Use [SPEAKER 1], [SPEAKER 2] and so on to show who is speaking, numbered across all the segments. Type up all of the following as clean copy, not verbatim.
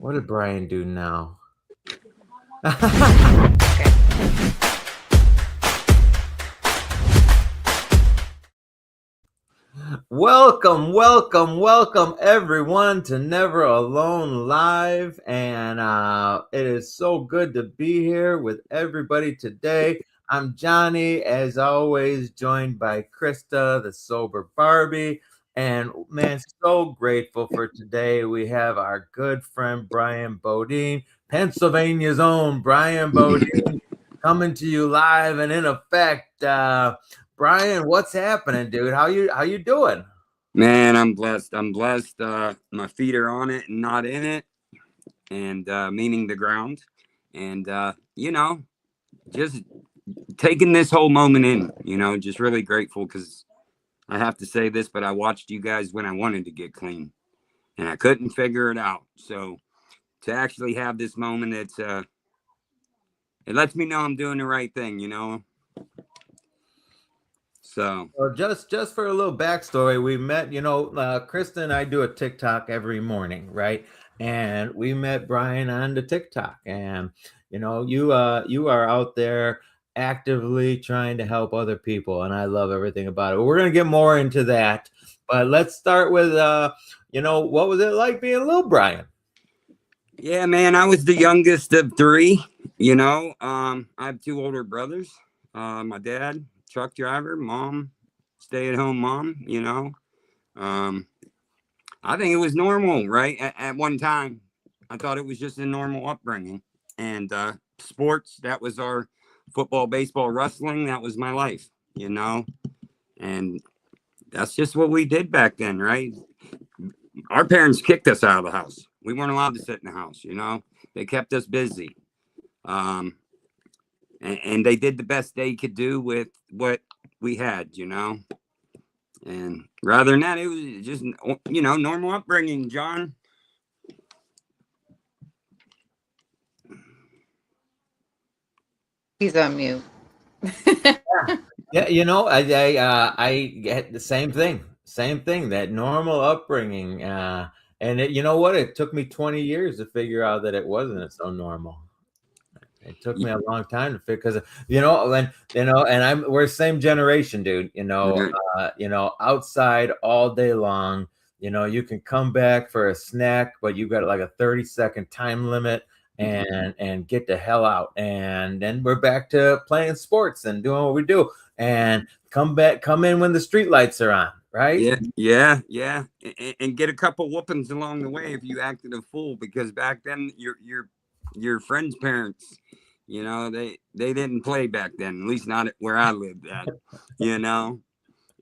[SPEAKER 1] What did Brian do now? Welcome, welcome, welcome everyone to Never Alone Live. And it is so good to be here with everybody today. I'm Johnny, as always, joined by Krista, the sober Barbie. And man, so grateful for today. We have our good friend Brian Bodien, Pennsylvania's own Brian Bodien, coming to you live and in effect. Brian, what's happening, dude? How you doing?
[SPEAKER 2] Man, I'm blessed. I'm blessed. My feet are on it and not in it, and meaning the ground. And just taking this whole moment in. Just really grateful because I have to say this, but I watched you guys when I wanted to get clean, and I couldn't figure it out. So to actually have this moment, it lets me know I'm doing the right thing. So
[SPEAKER 1] Well, just for a little backstory, we met. Krista and I do a TikTok every morning, right? And we met Brian on the TikTok, and you are out there actively trying to help other people, and I love everything about it. We're gonna get more into that, but let's start with what was it like being little Brian?
[SPEAKER 2] yeah, man, I was the youngest of three. I have two older brothers. My dad, truck driver, mom, stay-at-home mom. Um, I think it was normal, right? At one time, I thought it was just a normal upbringing. And sports, that was our football, baseball, wrestling. That was my life. And that's just what we did back then, right? Our parents kicked us out of the house. We weren't allowed to sit in the house. They kept us busy. Um, and they did the best they could do with what we had. And rather than that, it was just, normal upbringing, John.
[SPEAKER 3] He's on mute.
[SPEAKER 1] Yeah, I get the same thing, that normal upbringing. And you know what? It took me 20 years to figure out that it wasn't so normal. It took me a long time to figure, because and we're the same generation, dude. Outside all day long. You can come back for a snack, but you got like a 30-second time limit, and get the hell out. And then we're back to playing sports and doing what we do, and come in when the street lights are on, right?
[SPEAKER 2] Yeah. And get a couple whoopings along the way if you acted a fool, because back then your friends' parents, they didn't play back then, at least not where I lived at.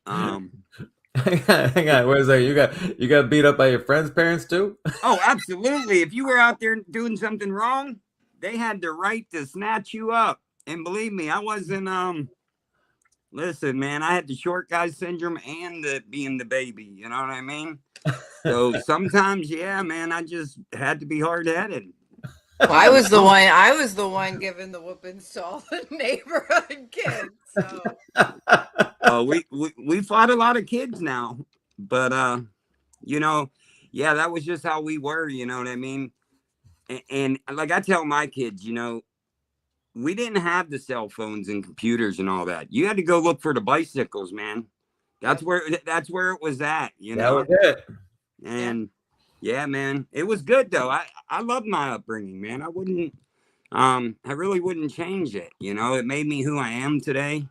[SPEAKER 2] Um
[SPEAKER 1] Hang on, where's that? You got beat up by your friends' parents too?
[SPEAKER 2] oh, absolutely. If you were out there doing something wrong, they had the right to snatch you up. And believe me, I wasn't listen, man, I had the short guy syndrome and the being the baby, you know what I mean? So sometimes, yeah, man, I just had to be hard headed.
[SPEAKER 3] Well, I was the one. I was the one giving the whoopings to all the neighborhood kids. So
[SPEAKER 2] We fought a lot of kids now, but yeah, that was just how we were. You know what I mean? And like I tell my kids, we didn't have the cell phones and computers and all that. You had to go look for the bicycles, man. That's where it was at.
[SPEAKER 1] That was it.
[SPEAKER 2] And yeah, man, it was good though. I love my upbringing, man. I really wouldn't change it. It made me who I am today.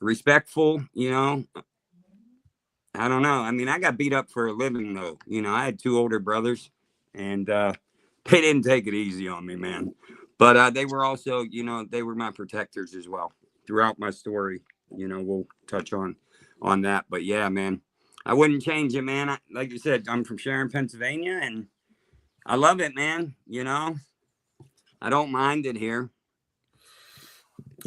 [SPEAKER 2] Respectful, I don't know. I mean, I got beat up for a living though. I had two older brothers, and they didn't take it easy on me, man. But they were also, they were my protectors as well throughout my story. We'll touch on that. But yeah, man, I wouldn't change it, man. Like you said, I'm from Sharon, Pennsylvania, and I love it, man. I don't mind it here.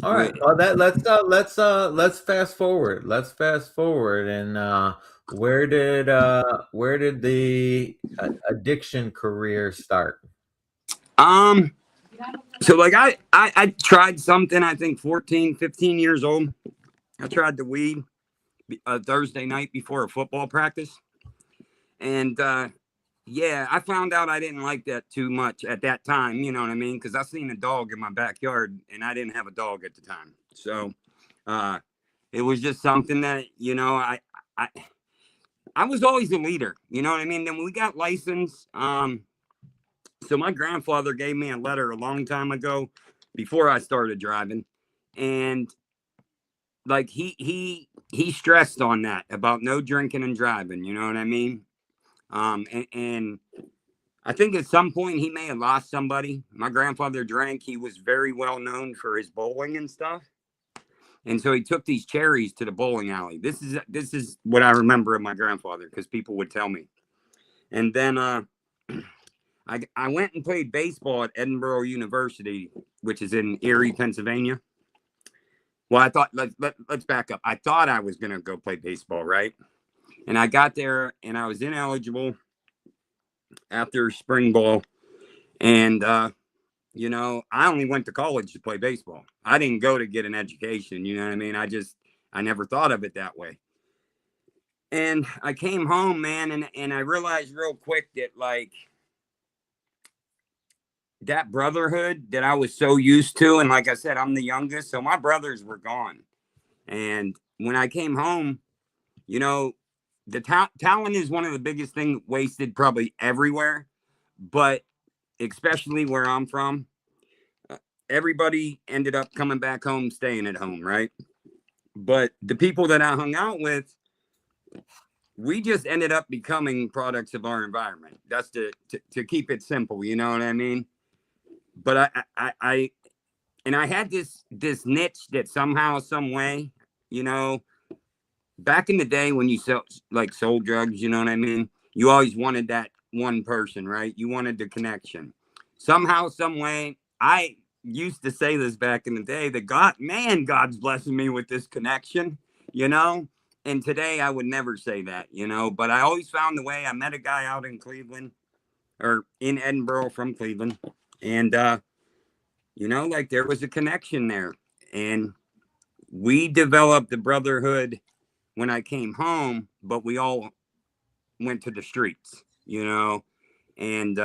[SPEAKER 1] All right. Well, let's fast forward. Let's fast forward. And where did the addiction career start?
[SPEAKER 2] So like I tried something, I think 14, 15 years old. I tried the weed a Thursday night before a football practice. And yeah, I found out I didn't like that too much at that time. You know what I mean? Because I seen a dog in my backyard, and I didn't have a dog at the time. So uh, it was just something that, you know, I I was always a leader. You know what I mean? Then we got licensed. So my grandfather gave me a letter a long time ago before I started driving, and like he stressed on that about no drinking and driving. You know what I mean? And I think at some point he may have lost somebody. My grandfather drank. He was very well known for his bowling and stuff. And so he took these cherries to the bowling alley. This is what I remember of my grandfather, because people would tell me. And then I went and played baseball at Edinburgh University, which is in Erie, Pennsylvania. Well, I thought let's back up. I thought I was gonna go play baseball, right? And I got there and I was ineligible after spring ball. And you know, I only went to college to play baseball. I didn't go to get an education. You know what I mean? I never thought of it that way. And I came home, man, and I realized real quick that, like, that brotherhood that I was so used to, and like I said, I'm the youngest, so my brothers were gone. And when I came home, you know, the talent is one of the biggest things wasted probably everywhere, but especially where I'm from, everybody ended up coming back home, staying at home, right? But the people that I hung out with, we just ended up becoming products of our environment. That's to keep it simple, you know what I mean? But I had this niche that somehow, some way, you know, back in the day when you sold drugs, you know what I mean? You always wanted that one person, right? You wanted the connection. Somehow, some way, I used to say this back in the day that God's blessing me with this connection, you know? And today I would never say that, you know, but I always found the way. I met a guy out in Cleveland, or in Edinburgh from Cleveland. And, you know, like, there was a connection there. And we developed the brotherhood when I came home, but we all went to the streets, you know. And,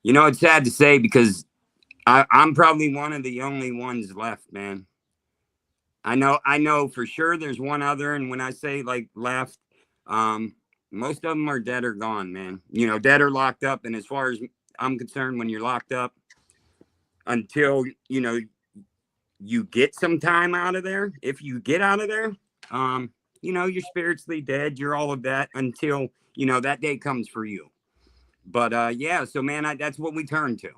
[SPEAKER 2] you know, it's sad to say, because I'm probably one of the only ones left, man. I know for sure there's one other, and when I say, like, left, um, most of them are dead or gone, man. You know, dead or locked up. And as far as I'm concerned, when you're locked up, until, you know, you get some time out of there, if you get out of there, you know, you're spiritually dead. You're all of that until, you know, that day comes for you. But yeah, so man, that's what we turned to,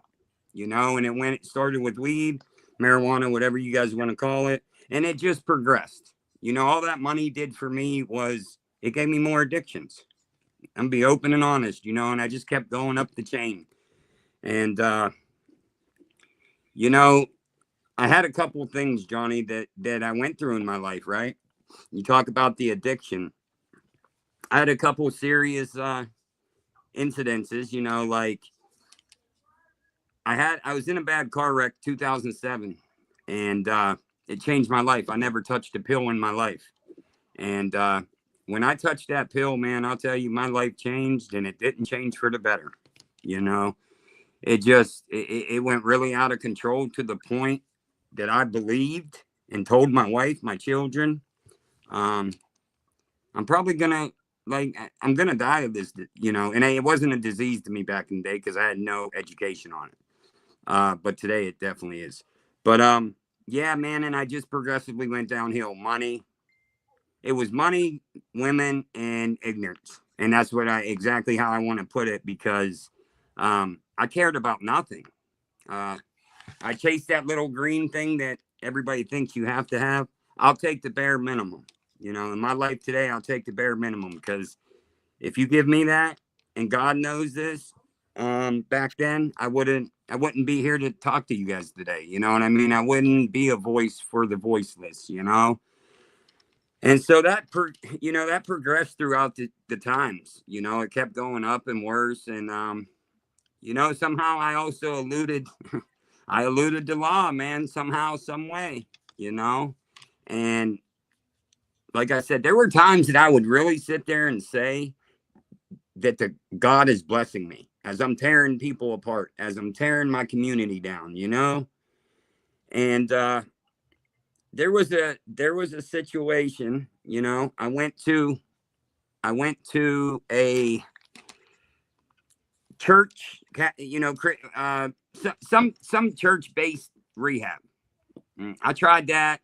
[SPEAKER 2] you know. And it started with weed, marijuana, whatever you guys want to call it, and it just progressed. You know, all that money did for me was it gave me more addictions. I'm be open and honest, you know, and I just kept going up the chain. And you know, I had a couple of things, Johnny, that I went through in my life, right? You talk about the addiction. I had a couple of serious incidences, you know, like I was in a bad car wreck 2007, and it changed my life. I never touched a pill in my life. And when I touched that pill, man, I'll tell you, my life changed, and it didn't change for the better. You know, it went really out of control, to the point that I believed and told my wife, my children, um, I'm probably gonna, like, I'm gonna die of this, you know. And it wasn't a disease to me back in the day, because I had no education on it. But today it definitely is. But yeah, man, and I just progressively went downhill. Money, it was money, women, and ignorance, and that's exactly how I want to put it, because I cared about nothing. Uh, I chased that little green thing that everybody thinks you have to have. I'll take the bare minimum. You know, in my life today, I'll take the bare minimum, because if you give me that, and God knows this, back then I wouldn't be here to talk to you guys today. You know what I mean? I wouldn't be a voice for the voiceless, you know? And so that progressed throughout the times. You know, it kept going up and worse. And you know, somehow I also I eluded the law, man, somehow, some way, you know. And like I said, there were times that I would really sit there and say, that the God is blessing me as I'm tearing people apart, as I'm tearing my community down, you know. And there was a situation, you know. I went to a church, you know, some church based rehab. I tried that.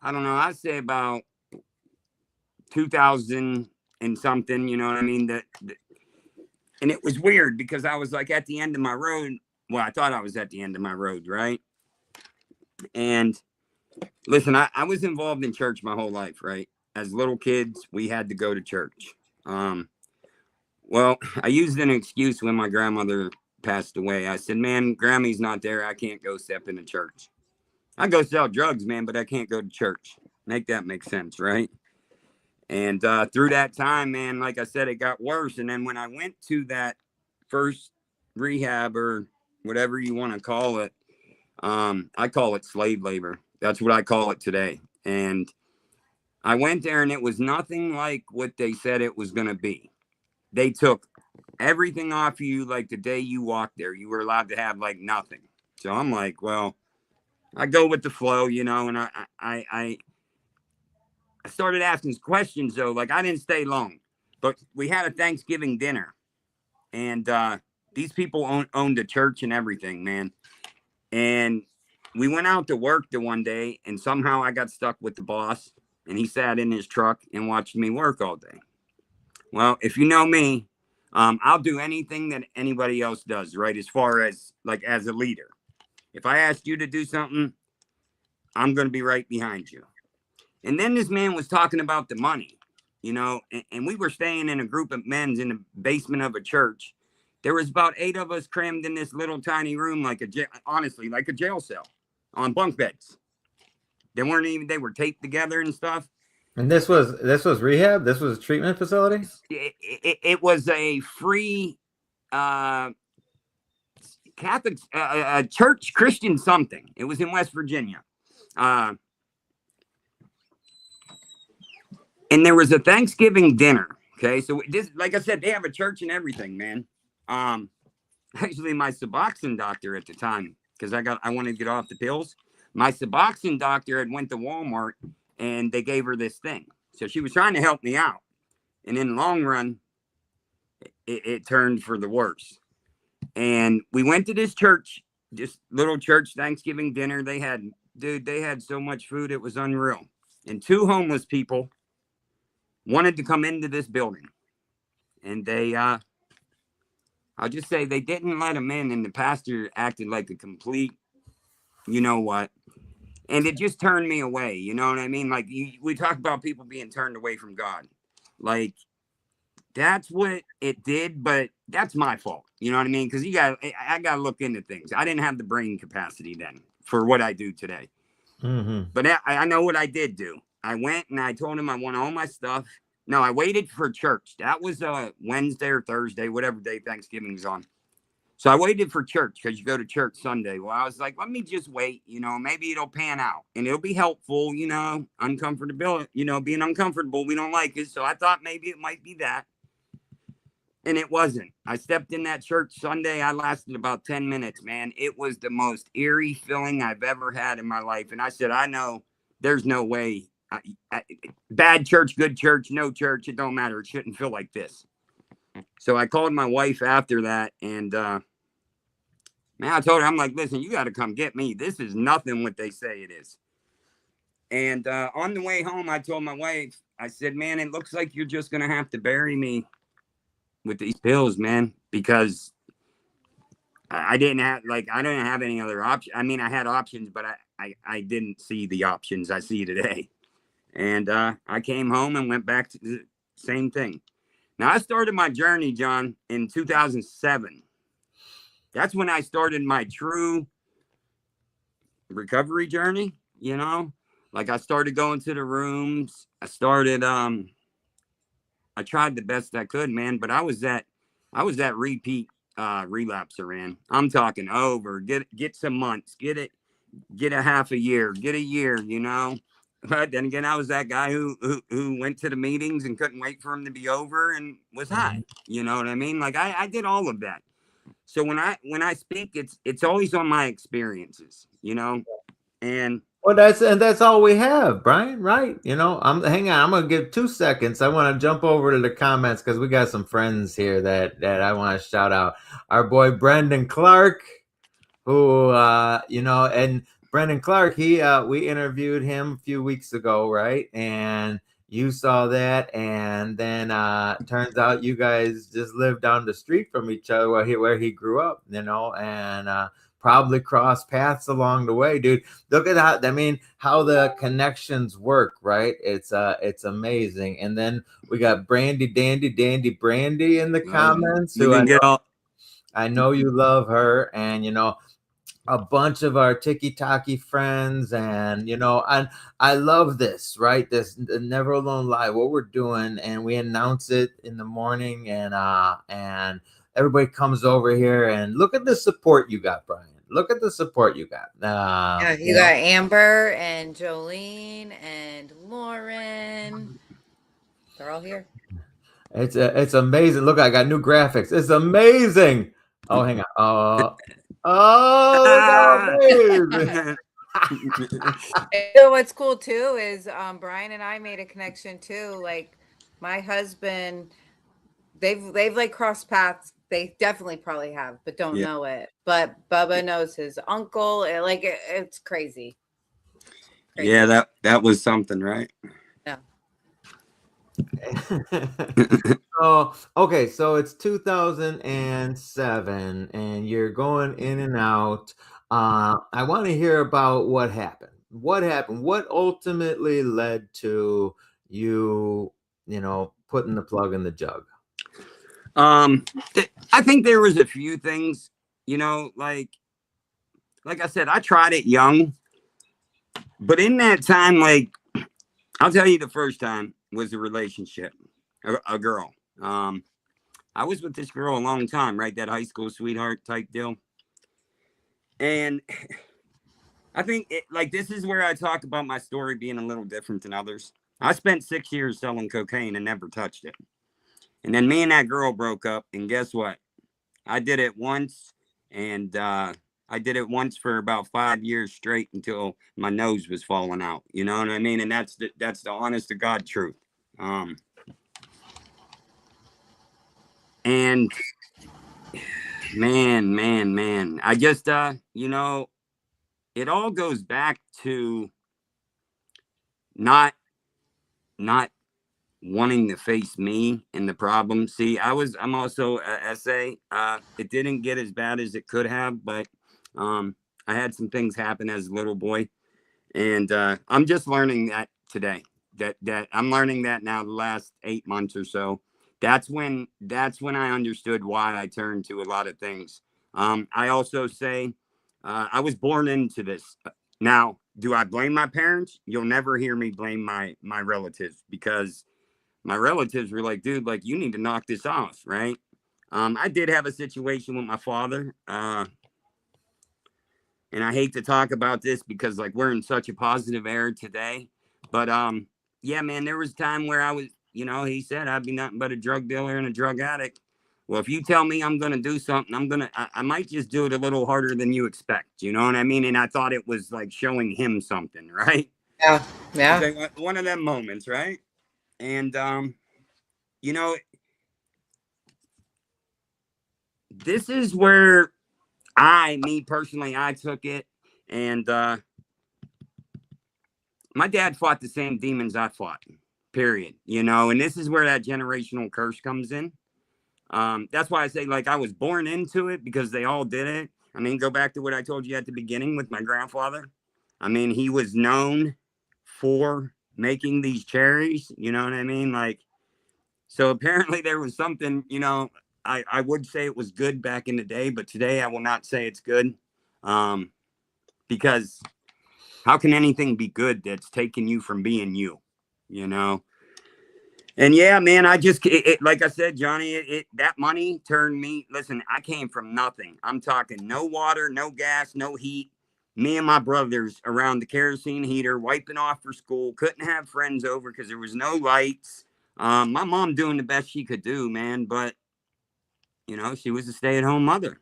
[SPEAKER 2] I don't know. I'd say about 2000 and something. You know what I mean? And it was weird because I was like at the end of my road. Well, I thought I was at the end of my road, right? And listen, I was involved in church my whole life, right? As little kids, we had to go to church. Um, well, I used an excuse when my grandmother passed away. I said, man, Grammy's not there. I can't go step into church. I go sell drugs, man, but I can't go to church. Make that make sense, right? And through that time, man, like I said, it got worse. And then when I went to that first rehab or whatever you want to call it, I call it slave labor. That's what I call it today. And I went there and it was nothing like what they said it was going to be. They took everything off you like the day you walked there. You were allowed to have like nothing. So I'm like, well, I go with the flow, you know, and I started asking questions though. Like I didn't stay long, but we had a Thanksgiving dinner, and these people owned a church and everything, man. And we went out to work the one day, and somehow I got stuck with the boss, and he sat in his truck and watched me work all day. Well, if you know me, I'll do anything that anybody else does, right? As far as like as a leader, if I ask you to do something, I'm going to be right behind you. And then this man was talking about the money, you know, and we were staying in a group of men's in the basement of a church. There was about 8 of us crammed in this little tiny room, like honestly, like a jail cell on bunk beds. They were taped together and stuff.
[SPEAKER 1] And this was rehab. This was a treatment facility.
[SPEAKER 2] It was a free Catholic church, Christian something. It was in West Virginia. And there was a Thanksgiving dinner. Okay. So this, like I said, they have a church and everything, man. Actually my Suboxone doctor at the time, because I wanted to get off the pills. My Suboxone doctor had went to Walmart and they gave her this thing. So she was trying to help me out. And in the long run, it turned for the worse. And we went to this church, this little church Thanksgiving dinner. They had so much food, it was unreal. And 2 homeless people wanted to come into this building. And I'll just say they didn't let them in. And the pastor acted like a complete, you know what? And it just turned me away. You know what I mean? Like we talk about people being turned away from God. Like that's what it did, but that's my fault. You know what I mean? Because I got to look into things. I didn't have the brain capacity then for what I do today.
[SPEAKER 1] Mm-hmm.
[SPEAKER 2] But I know what I did do. I went and I told him I want all my stuff. No, I waited for church. That was Wednesday or Thursday, whatever day Thanksgiving's on. So I waited for church because you go to church Sunday. Well, I was like, let me just wait. You know, maybe it'll pan out and it'll be helpful. You know, uncomfortability. You know, being uncomfortable, we don't like it. So I thought maybe it might be that. And it wasn't. I stepped in that church Sunday. I lasted about 10 minutes, man. It was the most eerie feeling I've ever had in my life. And I said, I know there's no way. Bad church, good church, no church. It don't matter. It shouldn't feel like this. So I called my wife after that. And, man, I told her, I'm like, listen, you got to come get me. This is nothing what they say it is. And on the way home, I told my wife, I said, man, it looks like you're just going to have to bury me with these pills, man, because I didn't have any other option. I mean, I had options, but I didn't see the options I see today. And I came home and went back to the same thing. Now, I started my journey, John, in 2007. That's when I started my true recovery journey, you know? Like I started going to the rooms. I tried the best I could, man, but I was that repeat relapser, man. I'm talking over. Get some months, get a half a year, get a year, you know. But then again, I was that guy who went to the meetings and couldn't wait for them to be over and was high. You know what I mean? Like I did all of that. So when I speak, it's always on my experiences, you know. And
[SPEAKER 1] Well, that's all we have, Brian. Right? You know, hang on. I'm gonna give 2 seconds. I want to jump over to the comments because we got some friends here that I want to shout out. Our boy Brendan Clark, who you know, and Brendan Clark, he we interviewed him a few weeks ago, right? And you saw that, and then turns out you guys just live down the street from each other where he grew up, you know, and probably crossed paths along the way, dude. Look at how, I mean, how the connections work, right? It's amazing. And then we got Dandy Brandy in the comments,
[SPEAKER 2] you
[SPEAKER 1] who
[SPEAKER 2] can get all.
[SPEAKER 1] I know you love her, and you know, a bunch of our tiki-taki friends, and you know, and I love this, right? This Never Alone Live, what we're doing, and we announce it in the morning, and everybody comes over here, and look at the support you got, Brian. Look at the support you got.
[SPEAKER 3] Yeah, you got Amber and Jolene and Lauren. They're all here.
[SPEAKER 1] It's amazing. Look, I got new graphics. It's amazing. Oh, hang on. Oh, it's amazing.
[SPEAKER 3] So what's cool too is Brian and I made a connection too. Like my husband, they've like crossed paths. They definitely probably have, but don't know it. But Bubba knows his uncle. It's crazy.
[SPEAKER 2] Yeah, that was something, right?
[SPEAKER 3] Yeah.
[SPEAKER 1] So okay, so it's 2007, and you're going in and out. I want to hear about what happened. What happened? What ultimately led to you, you know, putting the plug in the jug?
[SPEAKER 2] I think there was a few things, you know, like I said, I tried it young, but in that time, like I'll tell you, the first time was a relationship, a girl. I was with this girl a long time, right? That high school sweetheart type deal. And I think like this is where I talk about my story being a little different than others. I spent 6 years selling cocaine and never touched it. And then me and that girl broke up. And guess what? I did it once, and I did it once for about 5 years straight until my nose was falling out. You know what I mean? And that's the honest to God truth. And man, I just you know, it all goes back to not wanting to face me and the problem. See, I'm also a SA. It didn't get as bad as it could have, but I had some things happen as a little boy, and I'm just learning that today. That I'm learning that now the last 8 months or so. That's when I understood why I turned to a lot of things. I also say I was born into this. Now, do I blame my parents? You'll never hear me blame my relatives, because my relatives were like, dude, like you need to knock this off, right? I did have a situation with my father, and I hate to talk about this because like we're in such a positive era today, but yeah, man, there was a time where I was, you know, he said I'd be nothing but a drug dealer and a drug addict. Well, if you tell me I'm gonna do something, I might just do it a little harder than you expect. You know what I mean? And I thought it was like showing him something, right?
[SPEAKER 3] Yeah.
[SPEAKER 2] Like one of them moments, right? And you know, this is where me personally, I took it, and my dad fought the same demons I fought, period. You know, and this is where that generational curse comes in. That's why I say, like, I was born into it because they all did it. I mean, go back to what I told you at the beginning with my grandfather. I mean, he was known for making these cherries, you know what I mean? Like, so apparently there was something, you know, I would say it was good back in the day, but today I will not say it's good. Because how can anything be good that's taking you from being you, you know? And yeah, man, I just, like I said, Johnny, that money turned me, listen, I came from nothing. I'm talking no water, no gas, no heat. me and my brothers around the kerosene heater, wiping off for school. Couldn't have friends over because there was no lights. My mom doing the best she could do, man. But, you know, she was a stay-at-home mother.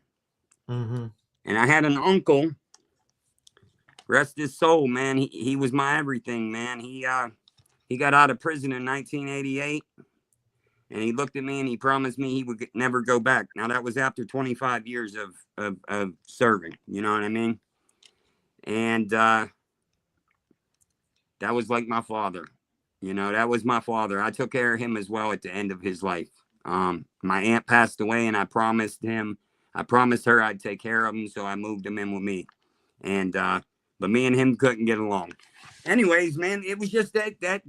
[SPEAKER 1] Mm-hmm.
[SPEAKER 2] And I had an uncle, rest his soul, man. He was my everything, man. He got out of prison in 1988. And he looked at me and he promised me he would never go back. Now, that was after 25 years of serving. You know what I mean? And that was like my father. You know, that was my father. I took care of him as well at the end of his life. My aunt passed away, and I promised her I'd take care of him, so I moved him in with me. And but me and him couldn't get along. Anyways, man, it was just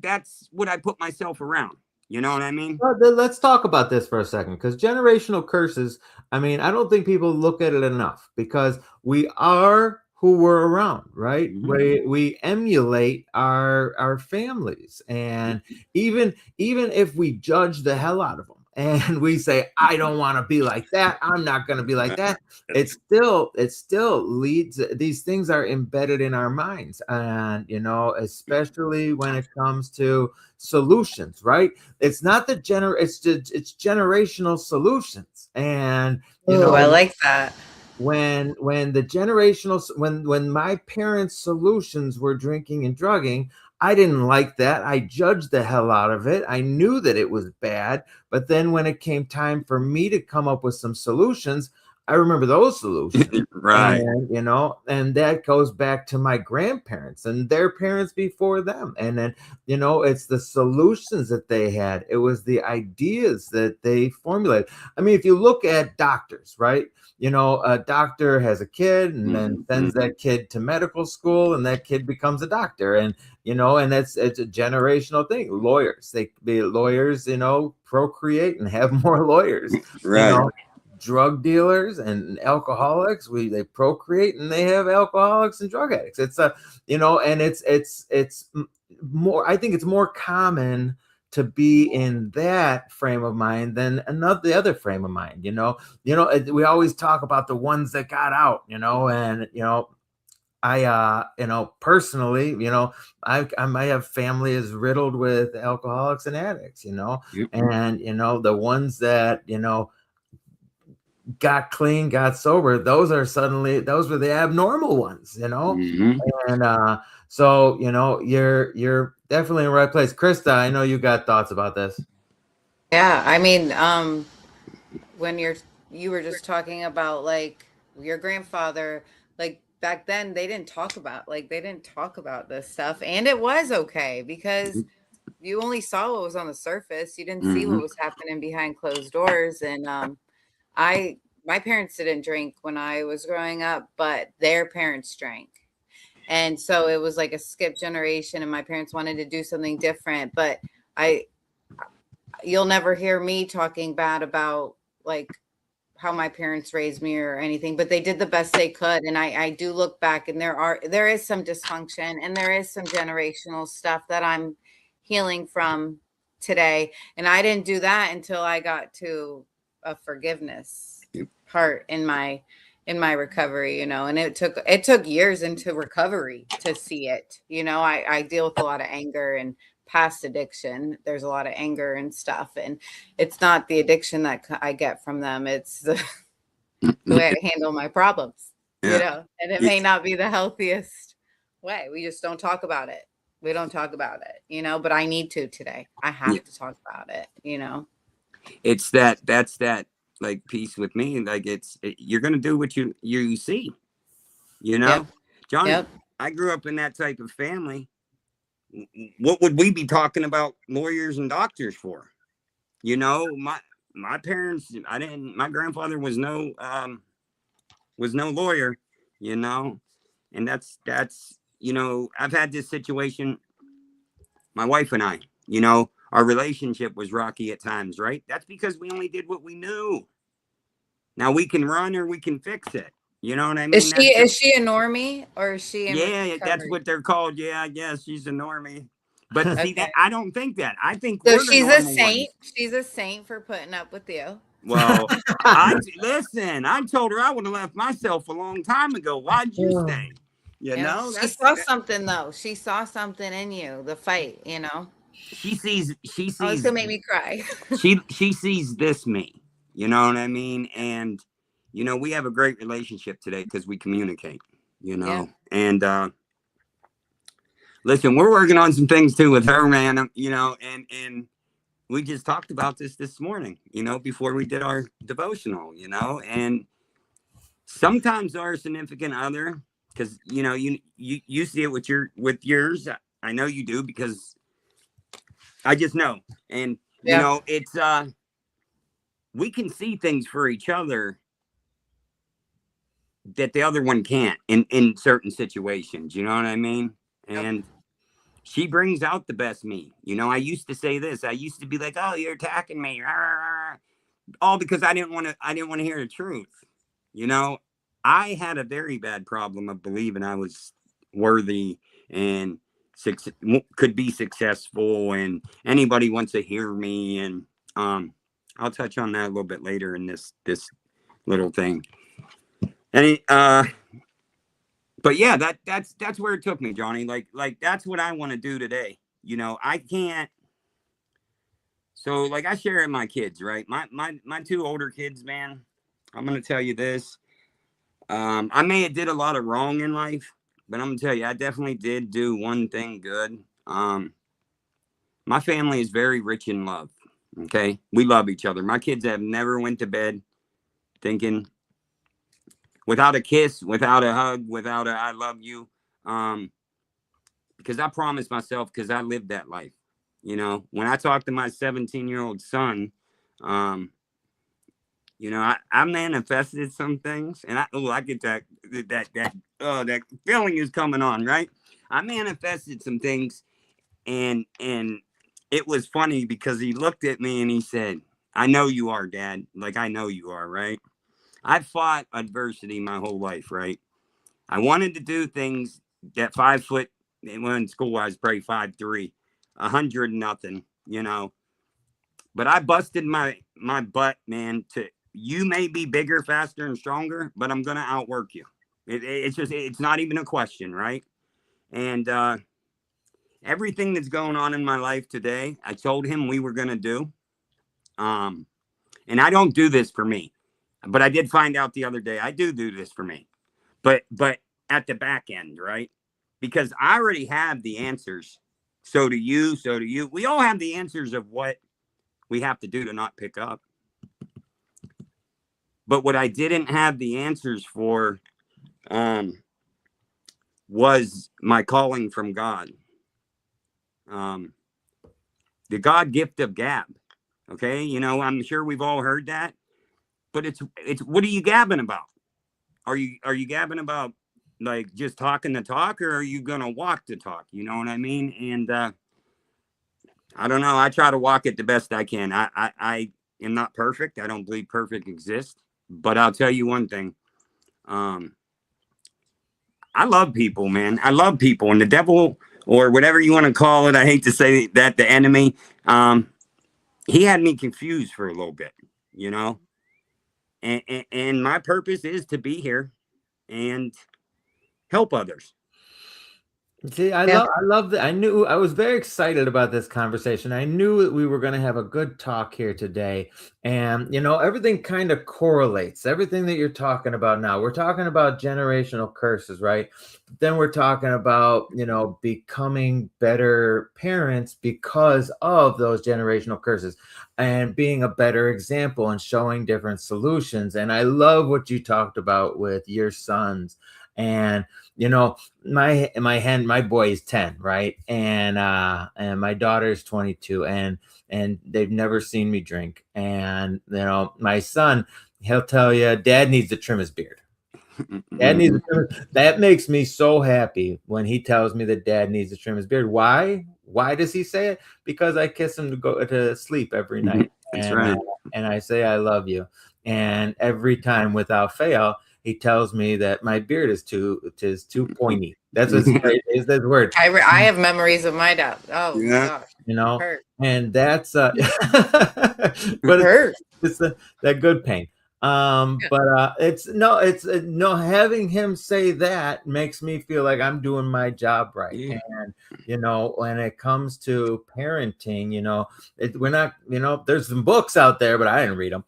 [SPEAKER 2] that's what I put myself around. You know what I mean?
[SPEAKER 1] Well, let's talk about this for a second, because generational curses, I mean, I don't think people look at it enough, because we are who we're around, right?
[SPEAKER 2] Mhm.
[SPEAKER 1] We emulate our families, and even if we judge the hell out of them and we say, I don't want to be like that, I'm not going to be like that, it still leads, these things are embedded in our minds, and you know, especially when it comes to solutions, right? It's not the it's generational solutions. And you
[SPEAKER 3] Oh, I
[SPEAKER 1] know,
[SPEAKER 3] like that.
[SPEAKER 1] when the generational, when my parents' solutions were drinking and drugging, I didn't like that. I judged the hell out of it. I knew that it was bad. But then when it came time for me to come up with some solutions, I remember those solutions.
[SPEAKER 2] Right.
[SPEAKER 1] And you know, and that goes back to my grandparents and their parents before them. And then, you know, it's the solutions that they had, it was the ideas that they formulated. I mean, if you look at doctors, right? You know, a doctor has a kid and then sends that kid to medical school, and that kid becomes a doctor. And you know, and it's a generational thing. Lawyers, they be lawyers, you know, procreate and have more lawyers. You
[SPEAKER 2] Right.
[SPEAKER 1] know, drug dealers and alcoholics, they procreate and they have alcoholics and drug addicts. It's a, you know, and it's more, I think it's more common to be in that frame of mind than the other frame of mind. We always talk about the ones that got out, you know, and you know, I you know, personally, you know, I might have family is riddled with alcoholics and addicts, you know.
[SPEAKER 2] Yep.
[SPEAKER 1] And you know, the ones that, you know, got clean, got sober, those were the abnormal ones, you know.
[SPEAKER 2] Mm-hmm.
[SPEAKER 1] And so, you know, you're definitely in the right place. Krista, I know you got thoughts about this.
[SPEAKER 3] Yeah, I mean, when you were just talking about like your grandfather, like back then they didn't talk about this stuff, and it was okay because you only saw what was on the surface. You didn't see
[SPEAKER 2] Mm-hmm.
[SPEAKER 3] what was happening behind closed doors. And I my parents didn't drink when I was growing up, but their parents drank. And so it was like a skip generation, and my parents wanted to do something different, but I you'll never hear me talking bad about like how my parents raised me or anything, but they did the best they could. And I do look back, and there is some dysfunction, and there is some generational stuff that I'm healing from today. And I didn't do that until I got to a forgiveness
[SPEAKER 2] Yep.
[SPEAKER 3] part in my recovery, you know. And it took years into recovery to see it. You know, I deal with a lot of anger and past addiction. There's a lot of anger and stuff, and it's not the addiction that I get from them. It's the way I handle my problems, you
[SPEAKER 2] Yeah.
[SPEAKER 3] know, and it
[SPEAKER 2] Yeah.
[SPEAKER 3] may not be the healthiest way. We just don't talk about it. We don't talk about it, you know, but I need to today. I
[SPEAKER 2] Yeah.
[SPEAKER 3] have to talk about it, you know.
[SPEAKER 2] That's that like piece with me. Like you're gonna do what you see. You
[SPEAKER 3] Yep.
[SPEAKER 2] know, Johnny.
[SPEAKER 3] Yep.
[SPEAKER 2] I grew up in that type of family. What would we be talking about lawyers and doctors for? You know, my parents. I didn't. My grandfather was no lawyer. You know, and that's you know, I've had this situation. My wife and I. You know, our relationship was rocky at times. Right. That's because we only did what we knew. Now we can run or we can fix it. You know what I
[SPEAKER 3] Is
[SPEAKER 2] mean?
[SPEAKER 3] she is she a normie, or is she in
[SPEAKER 2] Yeah, that's
[SPEAKER 3] recovery?
[SPEAKER 2] what they're called. Yeah, I guess she's a normie. But see that
[SPEAKER 3] Okay.
[SPEAKER 2] I don't think that. I think
[SPEAKER 3] So
[SPEAKER 2] we're the
[SPEAKER 3] she's a
[SPEAKER 2] normal
[SPEAKER 3] saint.
[SPEAKER 2] ones.
[SPEAKER 3] She's a saint for putting up with you.
[SPEAKER 2] Well, listen. I told her I would have left myself a long time ago. Why'd you stay? You
[SPEAKER 3] Yeah.
[SPEAKER 2] know,
[SPEAKER 3] She saw something though. She saw something in you, the fight, you know.
[SPEAKER 2] she sees
[SPEAKER 3] Oh, it's gonna make me cry.
[SPEAKER 2] she sees this me. You know what I mean? And you know, we have a great relationship today because we communicate, you
[SPEAKER 3] Yeah.
[SPEAKER 2] know. And listen, we're working on some things too with her, man. You know, and we just talked about this morning, you know, before we did our devotional, you know. And sometimes our significant other, because you know, you see it with yours. I know you do because I just know. And you
[SPEAKER 3] Yeah.
[SPEAKER 2] know, it's we can see things for each other that the other one can't in certain situations, you know what I mean?
[SPEAKER 3] Yep.
[SPEAKER 2] And she brings out the best me. You know, I used to say this. I used to be like, "Oh, you're attacking me." All because I didn't want to hear the truth. You know, I had a very bad problem of believing I was worthy and could be successful, and anybody wants to hear me. And I'll touch on that a little bit later in this little thing. And but yeah, that's where it took me, Johnny. Like that's what I want to do today. You know, I can't. So like I share it with my kids, right? My two older kids, man. I'm gonna tell you this. I may have did a lot of wrong in life, but I'm gonna tell you, I definitely did do one thing good. My family is very rich in love. Okay, we love each other. My kids have never went to bed thinking without a kiss, without a hug, without a "I love you," because I promised myself because I lived that life. You know, when I talked to my 17-year-old son, you know, I manifested some things, and I get that feeling is coming on, right? I manifested some things, and it was funny because he looked at me and he said, "I know you are, Dad. Like I know you are, right?" I've fought adversity my whole life, right? I wanted to do things that 5 foot. When in school, I was probably 5'3", 100 nothing, you know. But I busted my butt, man. To you may be bigger, faster, and stronger, but I'm gonna outwork you. It's not even a question, right? And everything that's going on in my life today, I told him we were gonna do. Um, and I don't do this for me, but I did find out the other day I do this for me. But at the back end, right? Because I already have the answers. So do you. So do you. We all have the answers of what we have to do to not pick up. But what I didn't have the answers for was my calling from God. Um, the God gift of gab. Okay, you know, I'm sure we've all heard that. But it's what are you gabbing about? Are you gabbing about like just talking the talk, or are you gonna walk the talk? You know what I mean? And I don't know. I try to walk it the best I can. I am not perfect. I don't believe perfect exists. But I'll tell you one thing. Um, I love people, man. I love people, and the devil, or whatever you want to call it. I hate to say that the enemy. He had me confused for a little bit, you know. And my purpose is to be here and help others.
[SPEAKER 1] See,
[SPEAKER 3] Yeah.
[SPEAKER 1] I love that. I knew I was very excited about this conversation. I knew that we were going to have a good talk here today. And, you know, everything kind of correlates. Everything that you're talking about now. We're talking about generational curses, right? But then we're talking about, you know, becoming better parents because of those generational curses and being a better example and showing different solutions. And I love what you talked about with your sons. And you know, my boy is 10, right? And my daughter is 22, and they've never seen me drink. And you know, my son, he'll tell you, Dad needs to trim his beard. Dad needs to trim that makes me so happy when he tells me that Dad needs to trim his beard. Why does he say it? Because I kiss him to go to sleep every night.
[SPEAKER 2] That's
[SPEAKER 1] And
[SPEAKER 2] right.
[SPEAKER 1] and I say I love you. And every time without fail, he tells me that my beard is too pointy. That's his is that word.
[SPEAKER 3] I have memories of my dad. Oh my
[SPEAKER 2] Yeah.
[SPEAKER 3] gosh.
[SPEAKER 1] You know,
[SPEAKER 3] Hurt.
[SPEAKER 1] and that's but
[SPEAKER 3] Hurt.
[SPEAKER 1] it's that good pain. But it's having him say that makes me feel like I'm doing my job right.
[SPEAKER 2] Yeah.
[SPEAKER 1] And when it comes to parenting, we're not, there's some books out there, but I didn't read them.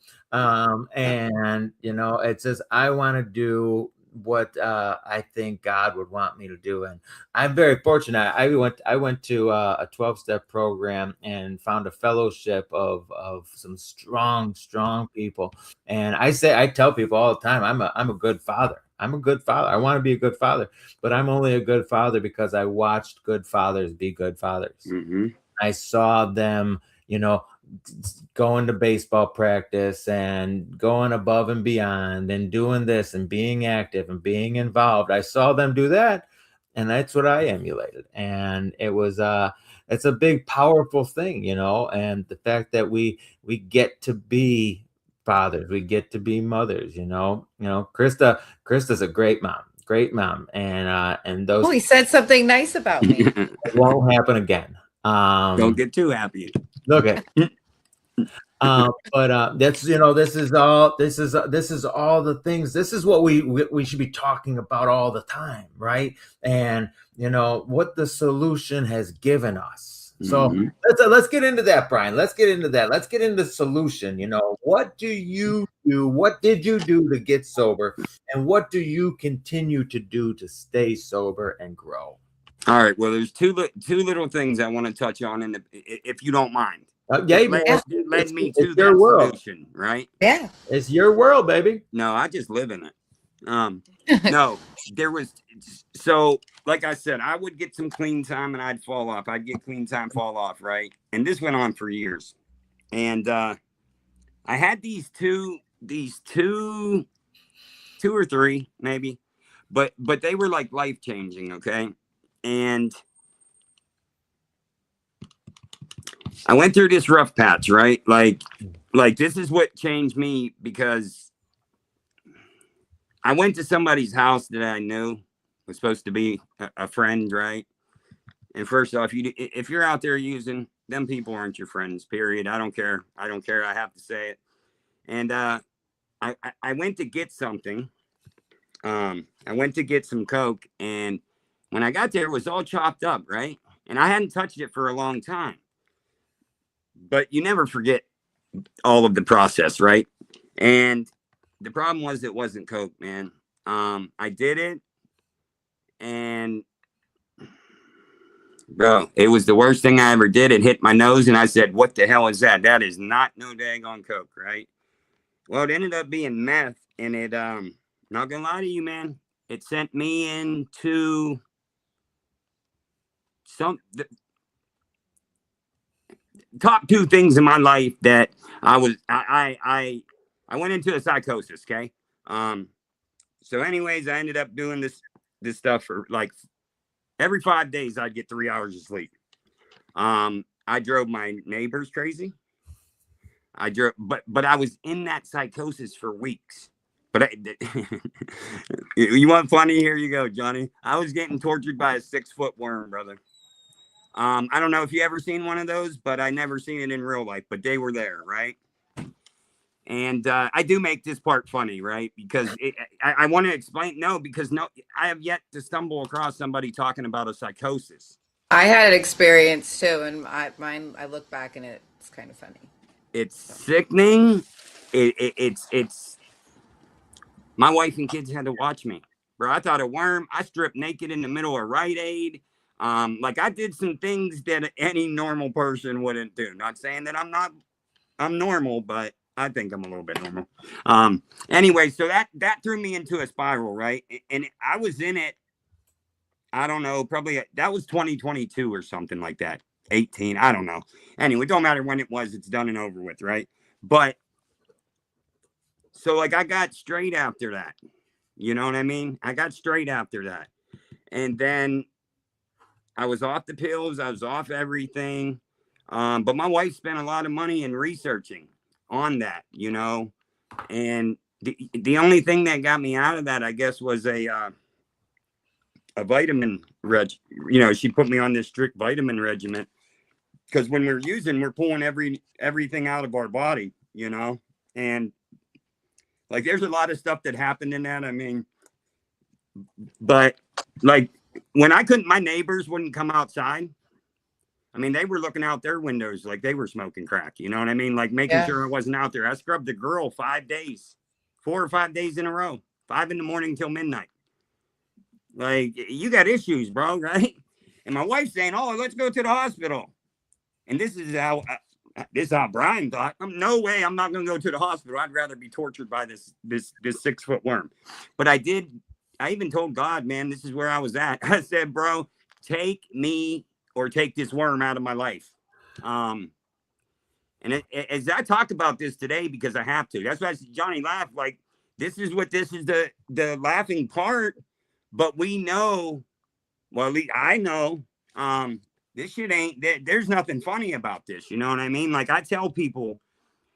[SPEAKER 1] And it says I want to do what I think God would want me to do. And I'm very fortunate. I went to a 12-step program and found a fellowship of some strong people. And I tell people all the time, I'm a good father. I'm a good father. I want to be a good father, but I'm only a good father because I watched good fathers be good fathers.
[SPEAKER 2] Mm-hmm.
[SPEAKER 1] I saw them, going to baseball practice and going above and beyond and doing this and being active and being involved. I saw them do that, and that's what I emulated. And it's a big, powerful thing, and the fact that we get to be fathers, we get to be mothers, Krista's a great mom, and those
[SPEAKER 3] Oh, he said something nice about me.
[SPEAKER 1] won't happen again.
[SPEAKER 2] Don't get too happy.
[SPEAKER 1] Look at but that's this is all the things. This is what we should be talking about all the time, right? And what the solution has given us. So
[SPEAKER 2] Mhm.
[SPEAKER 1] let's get into that, Brian. Let's get into that. Let's get into the solution. What do you do? What did you do to get sober, and what do you continue to do to stay sober and grow?
[SPEAKER 2] All right. Well, there's two little things I want to touch on, if you don't mind.
[SPEAKER 1] Yeah,
[SPEAKER 2] It
[SPEAKER 1] man.
[SPEAKER 2] led me
[SPEAKER 1] It's
[SPEAKER 2] to
[SPEAKER 1] your
[SPEAKER 2] that
[SPEAKER 1] world.
[SPEAKER 2] solution, right?
[SPEAKER 3] Yeah.
[SPEAKER 1] It's your world, baby.
[SPEAKER 2] No, I just live in it. No, there was, so like I said, I would get some clean time and I'd fall off. I'd get clean time, fall off, right? And this went on for years. And I had these two or three maybe, but they were like life changing, okay? And I went through this rough patch, right? Like this is what changed me, because I went to somebody's house that I knew was supposed to be a friend, right? And first off, if you're out there using, them people aren't your friends, period. I don't care. I have to say it. And I went to get something. I went to get some Coke, and when I got there, it was all chopped up, right? And I hadn't touched it for a long time. But you never forget all of the process, right? And the problem was it wasn't Coke, man. I did it, and bro, it was the worst thing I ever did. It hit my nose, and I said, "What the hell is that? That is not no daggone Coke, right?" Well, it ended up being meth, and it not gonna lie to you, man, it sent me into top two things in my life that I went into a psychosis. Okay. So anyways, I ended up doing this stuff for like every 5 days. I'd get 3 hours of sleep. I drove my neighbors crazy. But I was in that psychosis for weeks. But you want funny? Here you go, Johnny. I was getting tortured by a 6-foot worm, brother. I don't know if you ever seen one of those, but I never seen it in real life, but they were there, right? And I do make this part funny, right? Because I want to explain. Because I have yet to stumble across somebody talking about a psychosis.
[SPEAKER 3] I had an experience too, and I look back and it's kind of funny.
[SPEAKER 2] It's sickening. It's my wife and kids had to watch me, bro. I thought a worm. I stripped naked in the middle of Rite Aid. Like I did some things that any normal person wouldn't do. Not saying that I'm normal, but I think I'm a little bit normal. Anyway, so that threw me into a spiral, right? And I was in it. I don't know, probably that was 2022 or something like that. 18, I don't know. Anyway, it don't matter when it was, it's done and over with, right? But so like I got straight after that. You know what I mean? I got straight after that. And then I was off the pills, I was off everything. But my wife spent a lot of money in researching on that, and the only thing that got me out of that, I guess, was a vitamin she put me on this strict vitamin regimen, because when we're pulling everything out of our body, and Like, there's a lot of stuff that happened in that. I mean, but like when I couldn't, my neighbors wouldn't come outside. I mean, they were looking out their windows like they were smoking crack. You know what I mean? Like making
[SPEAKER 3] Yeah.
[SPEAKER 2] sure I wasn't out there. I scrubbed the girl 5 days, 4 or 5 days in a row, 5 in the morning till midnight. Like, you got issues, bro, right? And my wife's saying, "Oh, let's go to the hospital." And this is how Brian thought. No way, I'm not going to go to the hospital. I'd rather be tortured by this 6-foot worm. But I even told God, man, this is where I was at. I said, bro, take me or take this worm out of my life. And as I talk about this today, because I have to, that's why I said, Johnny laughed. Like, this is the laughing part. But we know, well, at least I know, this shit there's nothing funny about this. You know what I mean? Like, I tell people,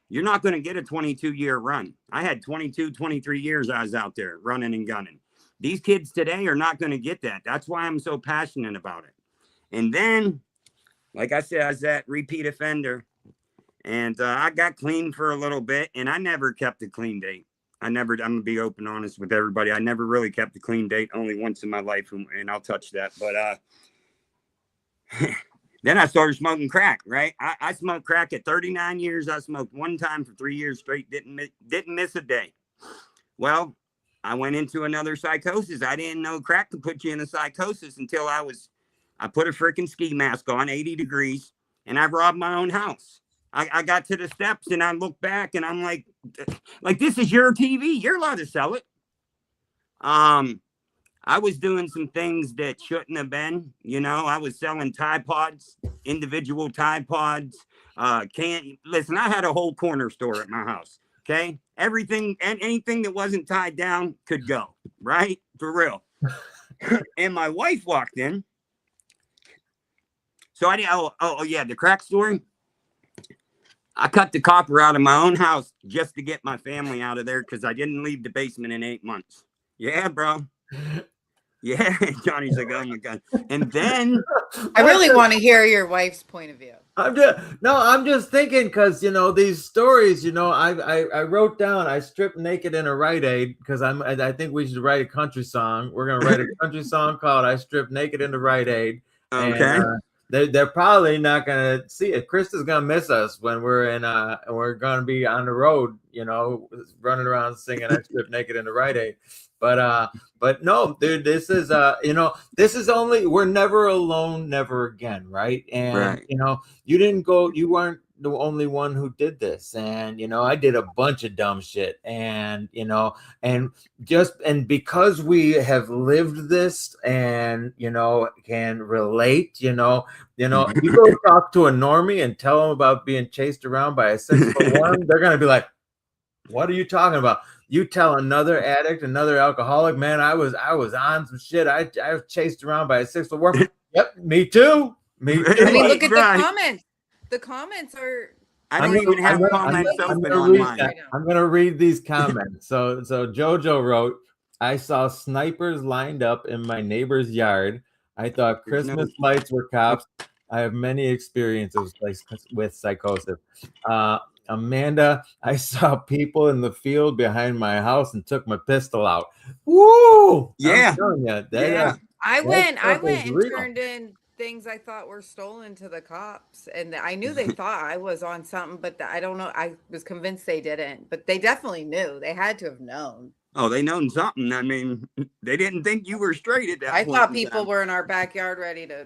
[SPEAKER 2] you're not going to get a 22-year run. I had 22, 23 years I was out there running and gunning. These kids today are not going to get that. That's why I'm so passionate about it. And then, like I said, I was that repeat offender. And I got clean for a little bit, and I never kept a clean date. I'm going to be open, honest with everybody. I never really kept a clean date, only once in my life, and I'll touch that. But then I started smoking crack, right? I smoked crack at 39 years. I smoked one time for 3 years straight, didn't miss a day. Well, I went into another psychosis. I didn't know crack could put you in a psychosis until I put a freaking ski mask on, 80 degrees, and I robbed my own house. I got to the steps and I look back and I'm like, this is your TV. You're allowed to sell it. I was doing some things that shouldn't have been, you know. I was selling Tide Pods, individual Tide Pods. Listen, I had a whole corner store at my house. Okay. Everything and anything that wasn't tied down could go, right? For real. And my wife walked in. So yeah, the crack story. I cut the copper out of my own house just to get my family out of there because I didn't leave the basement in 8 months. Yeah, bro. Yeah, Johnny's like, oh my God. And then
[SPEAKER 3] I really want to hear your wife's point of view.
[SPEAKER 1] I'm just thinking because these stories. I wrote down. I stripped naked in a Rite Aid because I think we should write a country song. We're gonna write a country song called "I Stripped Naked in the Rite Aid."
[SPEAKER 2] Okay.
[SPEAKER 1] And, they're probably not gonna see it. Krista's gonna miss us when we're gonna be on the road, running around singing "I Stripped Naked in the Rite Aid." But no, dude, this is this is only, we're never alone, never again, right? And
[SPEAKER 2] right.
[SPEAKER 1] You weren't the only one who did this, and I did a bunch of dumb shit, and and because we have lived this and can relate, you go talk to a normie and tell them about being chased around by a 6-foot worm, they're gonna be like, what are you talking about? You tell another addict, another alcoholic, man, I was on some shit. I was chased around by a 6-foot worm. Yep, me too. Me too.
[SPEAKER 3] I mean, look at the comments. The comments are.
[SPEAKER 2] I don't even have comments open on mine.
[SPEAKER 1] I'm gonna read these comments. So Jojo wrote, I saw snipers lined up in my neighbor's yard. I thought Christmas lights were cops. I have many experiences with psychosis. Amanda, I saw people in the field behind my house and took my pistol out. Woo!
[SPEAKER 2] Yeah.
[SPEAKER 3] I went and turned in things I thought were stolen to the cops, and I knew they thought I was on something, but I don't know. I was convinced they didn't, but they definitely knew. They had to have known.
[SPEAKER 2] Oh, they known something. I mean, they didn't think you were straight at that point.
[SPEAKER 3] I thought people were in our backyard ready to.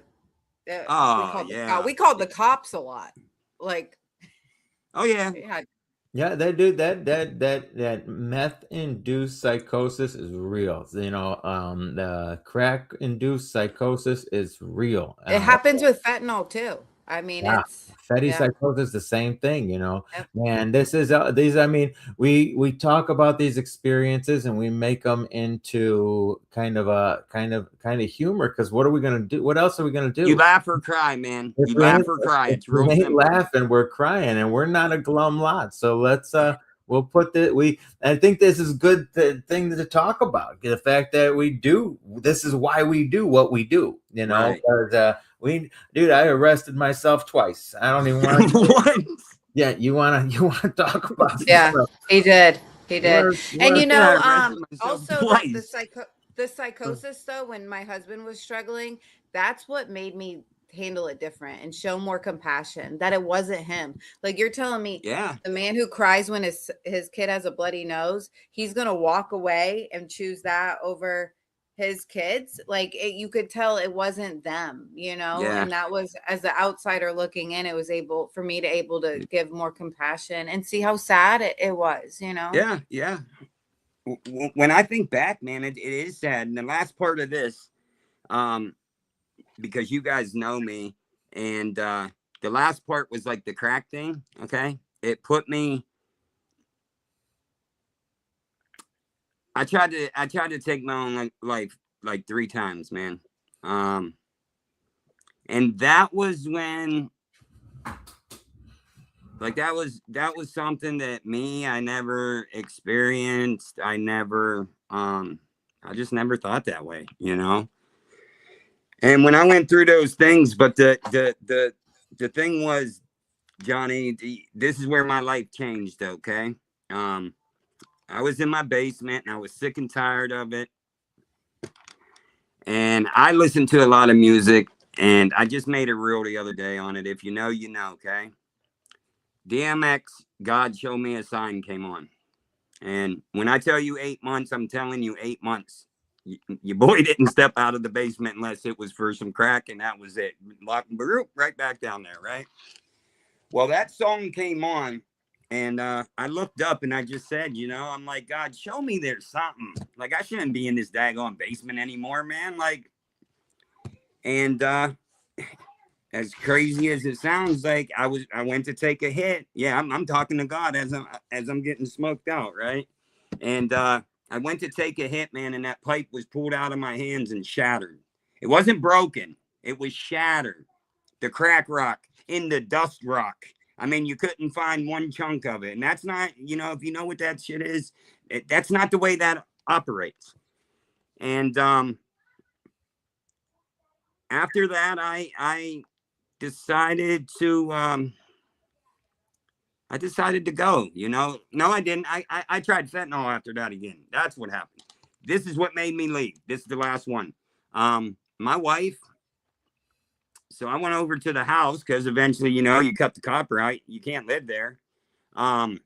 [SPEAKER 3] We called the cops a lot. Like.
[SPEAKER 2] Oh yeah.
[SPEAKER 1] Yeah, they do that meth-induced psychosis is real. The crack-induced psychosis is real.
[SPEAKER 3] It happens with fentanyl too. I mean, it's
[SPEAKER 1] psychosis, the same thing, Yep. And this is we talk about these experiences and we make them into kind of humor, because what are we gonna do? What else are we gonna do?
[SPEAKER 2] You laugh or cry, man. You laugh or cry. It's real simple.
[SPEAKER 1] We laughing, we're crying, and we're not a glum lot. So let's we'll put I think this is a good thing to talk about. The fact that this is why we do what we do,
[SPEAKER 2] Right.
[SPEAKER 1] Because I arrested myself twice. I don't even want to.
[SPEAKER 2] What?
[SPEAKER 1] Yeah, you want to talk about this?
[SPEAKER 3] Yeah,
[SPEAKER 1] stuff?
[SPEAKER 3] he did. He did. And
[SPEAKER 1] Worse.
[SPEAKER 2] Yeah, I arrested myself
[SPEAKER 3] also
[SPEAKER 2] twice.
[SPEAKER 3] the psychosis though, when my husband was struggling, that's what made me handle it different and show more compassion, that it wasn't him. Like you're telling me,
[SPEAKER 2] Yeah.
[SPEAKER 3] the man who cries when his kid has a bloody nose, he's gonna walk away and choose that over his kids. Like you could tell it wasn't them, you know.
[SPEAKER 2] Yeah.
[SPEAKER 3] And that was, as the outsider looking in, it was able for me to able to give more compassion and see how sad it was, you know.
[SPEAKER 2] Yeah. Yeah. When I think back, man, it is sad. And the last part of this, um, because you guys know me, and the last part was like the crack thing. Okay, it put me. I tried to take my own life like 3 times, man. And that was when, like, that was something that I never experienced. I just never thought that way, you know. And when I went through those things, but the thing was, Johnny, this is where my life changed. Okay, I was in my basement and I was sick and tired of it, and I listened to a lot of music, and I just made a reel the other day on it. If you know, you know. Okay, DMX, God Show Me a Sign came on, and when I tell you 8 months, I'm telling you 8 months. Your boy didn't step out of the basement unless it was for some crack, and that was it. Lock right back down there, right? Well, that song came on, and I looked up and I just said, you know, I'm like, God, show me there's something. Like, I shouldn't be in this daggone basement anymore, man. Like, and as crazy as it sounds, like I went to take a hit. Yeah, I'm talking to God as I'm getting smoked out, right? And I went to take a hit, man, and that pipe was pulled out of my hands and shattered. It wasn't broken, it was shattered. The crack rock in the dust rock. I mean, you couldn't find one chunk of it. And that's not, you know, if you know what that shit is, that's not the way that operates. And after that, I decided to go, you know. No, I didn't. I tried fentanyl after that again. That's what happened. This is what made me leave. This is the last one. My wife. So I went over to the house because eventually, you know, you cut the copper out, you can't live there. My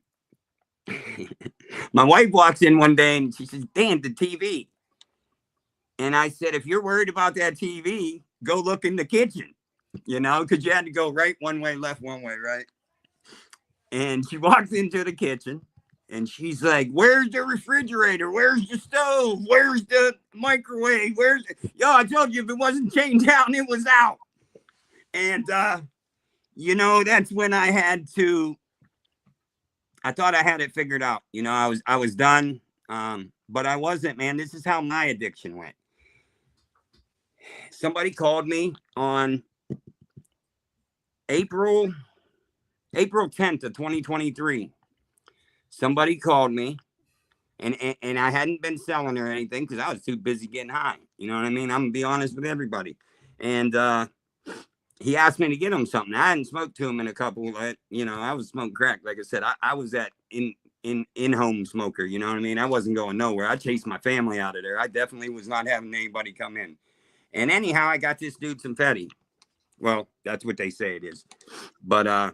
[SPEAKER 2] wife walks in one day and she says, "Dan, the TV." And I said, "If you're worried about that TV, go look in the kitchen, you know, because you had to go right one way, left one way, right?" And she walks into the kitchen and she's like, "Where's the refrigerator? Where's the stove? Where's the microwave? Yo, I told you if it wasn't chained down, it was out." And, you know, that's when I thought I had it figured out. You know, I was done. But I wasn't, man. This is how my addiction went. Somebody called me on April 10th of 2023. Somebody called me, and I hadn't been selling or anything because I was too busy getting high. You know what I mean? I'm gonna be honest with everybody. And he asked me to get him something. I hadn't smoked to him in a couple. You know, I was smoking crack. Like I said, I was at in-home smoker. You know what I mean? I wasn't going nowhere. I chased my family out of there. I definitely was not having anybody come in. And anyhow, I got this dude some Fetty. Well, that's what they say it is. But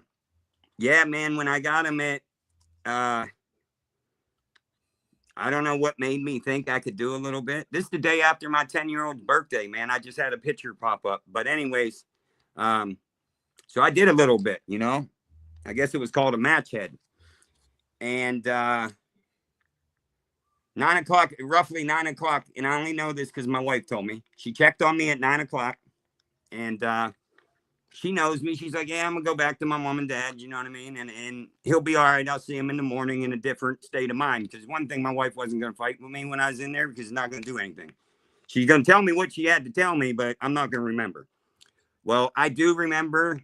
[SPEAKER 2] yeah, man, when I got him at I don't know what made me think I could do a little bit. This is the day after my 10-year-old birthday, man. I just had a picture pop up. But anyways, so I did a little bit, you know. I guess it was called a match head. And 9 o'clock, roughly 9 o'clock, and I only know this because my wife told me. She checked on me at 9 o'clock, and she knows me. She's like, "Yeah, I'm gonna go back to my mom and dad." You know what I mean? And he'll be all right. I'll see him in the morning in a different state of mind. Because one thing, my wife wasn't gonna fight with me when I was in there because it's not gonna do anything. She's gonna tell me what she had to tell me, but I'm not gonna remember. Well, I do remember.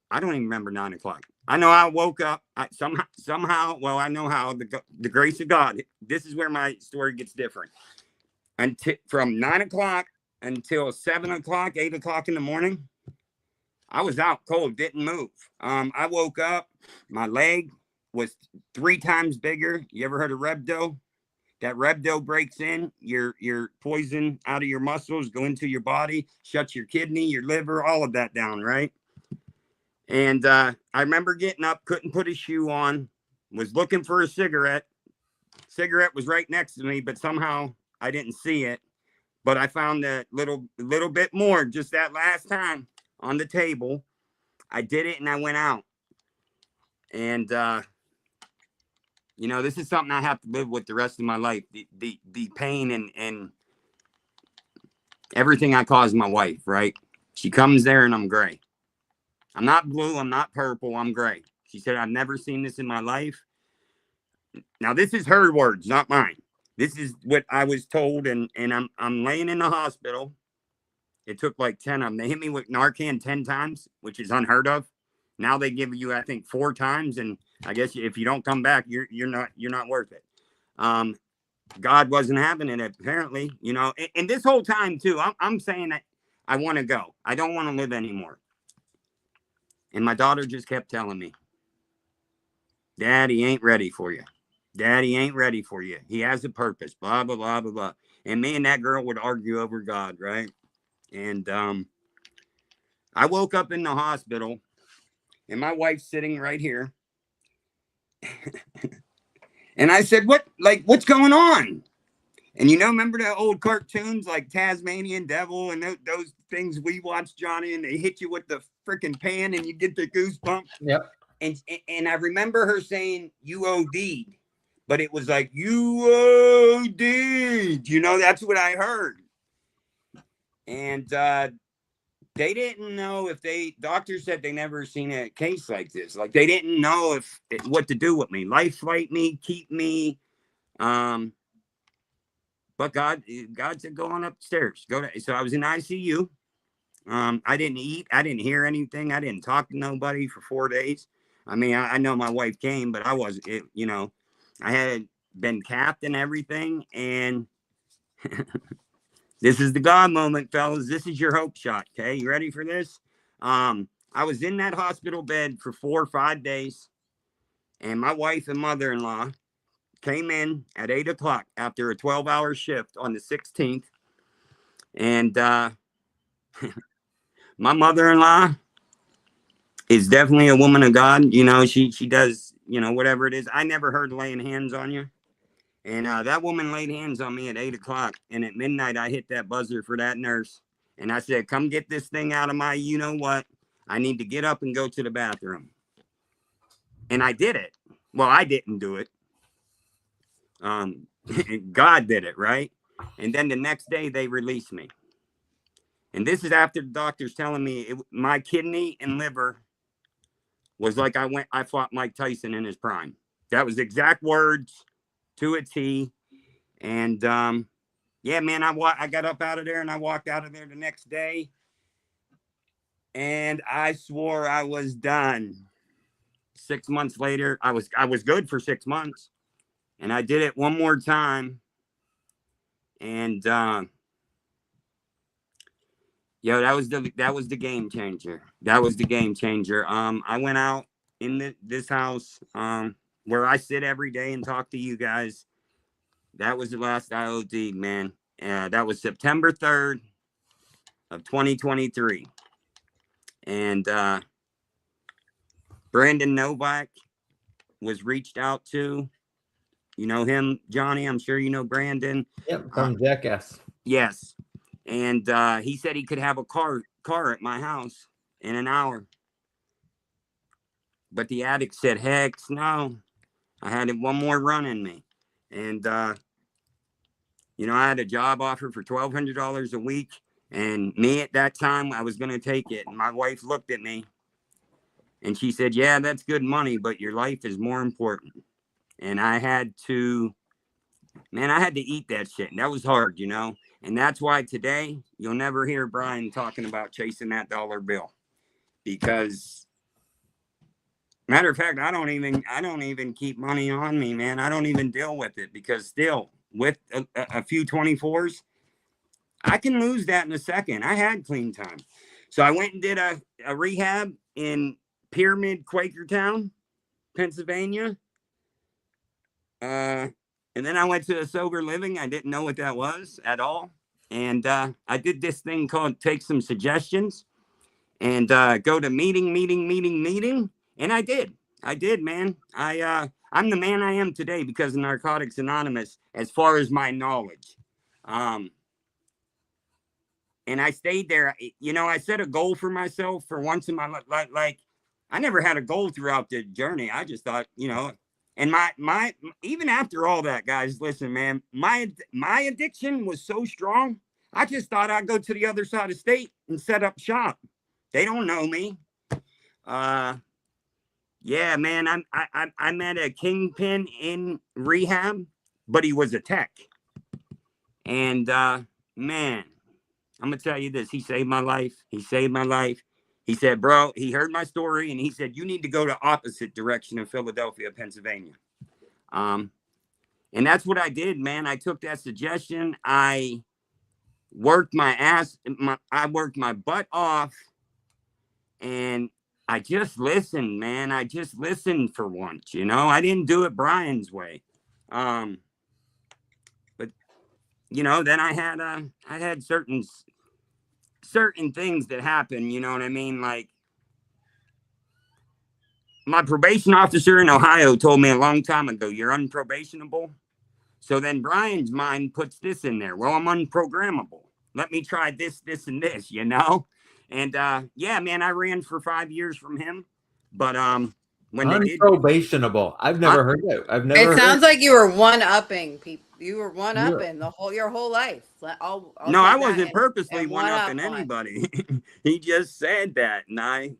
[SPEAKER 2] I don't even remember 9 o'clock. I know I woke up somehow. Well, I know how the grace of God. This is where my story gets different. Until from 9 o'clock until 7 o'clock, 8 o'clock in the morning, I was out cold, didn't move. I woke up, my leg was 3 times bigger. You ever heard of rhabdo? That rhabdo breaks in, your poison out of your muscles, go into your body, shuts your kidney, your liver, all of that down, right? And I remember getting up, couldn't put a shoe on, was looking for a cigarette. Cigarette was right next to me, but somehow I didn't see it. But I found a little bit more just that last time on the table. I did it and I went out. And you know, this is something I have to live with the rest of my life. The pain and everything I cause my wife, right? She comes there and I'm gray. I'm not blue, I'm not purple, I'm gray. She said, I've never seen this in my life. Now, this is her words, not mine. This is what I was told, and I'm laying in the hospital. It took like 10 of them. They hit me with Narcan 10 times, which is unheard of. Now they give you, I think, 4 times, and I guess if you don't come back, you're not worth it. God wasn't having it, apparently, you know. And this whole time too, I'm saying that I want to go. I don't want to live anymore. And my daughter just kept telling me, Daddy ain't ready for you. Daddy ain't ready for you. He has a purpose, blah, blah, blah, blah, blah. And me and that girl would argue over God, right? And I woke up in the hospital, and my wife's sitting right here. And I said, what's going on? And you know, remember the old cartoons like Tasmanian Devil and those things we watched, Johnny, and they hit you with the freaking pan and you get the goosebumps?
[SPEAKER 1] Yep.
[SPEAKER 2] And I remember her saying, you OD'd. But it was like, you OD'd. You know, that's what I heard. And they didn't know if doctors said they never seen a case like this. Like, they didn't know what to do with me. Life flight me, keep me. But God said, go on upstairs. So I was in ICU. I didn't eat. I didn't hear anything. I didn't talk to nobody for 4 days. I mean, I know my wife came, but I wasn't, you know, I had been capped and everything. And this is the God moment, fellas. This is your hope shot. Okay. You ready for this? I was in that hospital bed for 4 or 5 days. And my wife and mother-in-law came in at 8 o'clock after a 12-hour shift on the 16th. And my mother-in-law is definitely a woman of God. You know, she does, you know, whatever it is. I never heard laying hands on you. And that woman laid hands on me at 8 o'clock. And at midnight, I hit that buzzer for that nurse. And I said, come get this thing out of my, you know what? I need to get up and go to the bathroom. And I did it. Well, I didn't do it. God did it, right? And then the next day, they released me. And this is after the doctors telling me my kidney and liver was like I fought Mike Tyson in his prime. That was exact words to a T. And yeah, man, I got up out of there and I walked out of there the next day. And I swore I was done. 6 months later, I was good for 6 months. And I did it one more time. And yo, that was the game changer. That was the game changer. I went out in this house where I sit every day and talk to you guys. That was the last IOD, man. That was September 3rd of 2023. And Brandon Novak was reached out to. You know him, Johnny? I'm sure you know Brandon.
[SPEAKER 1] Yep, from Jackass.
[SPEAKER 2] Yes. And he said he could have a car at my house in an hour. But the addict said, heck no. I had one more run in me. And, you know, I had a job offer for $1,200 a week. And me at that time, I was going to take it. And my wife looked at me and she said, yeah, that's good money, but your life is more important. And I had to eat that shit. And that was hard, you know. And that's why today you'll never hear Brian talking about chasing that dollar bill, because matter of fact, I don't even keep money on me, man. I don't even deal with it, because still with a few 24s, I can lose that in a second. I had clean time. So I went and did a rehab in Pyramid, Quakertown, Pennsylvania. And then I went to a sober living. I didn't know what that was at all. And I did this thing called take some suggestions and go to meeting. And I did. I did, man. I'm the man I am today because of Narcotics Anonymous, as far as my knowledge. And I stayed there. You know, I set a goal for myself for once in my life. Like I never had a goal throughout the journey. I just thought, you know, and my even after all that, guys, listen, man, my addiction was so strong. I just thought I'd go to the other side of state and set up shop. They don't know me. Yeah, man, I met a kingpin in rehab, but he was a tech. And man, I'm gonna tell you this. He saved my life. He saved my life. He said, bro, he heard my story and he said, you need to go the opposite direction of Philadelphia, Pennsylvania. And that's what I did, man. I took that suggestion. I worked I worked my butt off, and I just listened, man. I just listened for once, you know. I didn't do it Brian's way. But you know, then I had certain things that happen, you know what I mean? Like my probation officer in Ohio told me a long time ago, you're unprobationable. So then Brian's mind puts this in there. Well, I'm unprogrammable. Let me try this, and this, you know? And yeah, man, I ran for 5 years from him. But when they did
[SPEAKER 1] Unprobationable. I've never heard that. I've never
[SPEAKER 3] It sounds
[SPEAKER 1] heard.
[SPEAKER 3] like you were one-upping people. You were
[SPEAKER 1] Yeah.
[SPEAKER 3] one-upping your whole life. I'll
[SPEAKER 2] No, I
[SPEAKER 3] take that
[SPEAKER 2] wasn't purposely
[SPEAKER 3] and
[SPEAKER 2] one-upping
[SPEAKER 3] one.
[SPEAKER 2] anybody. He just said that, and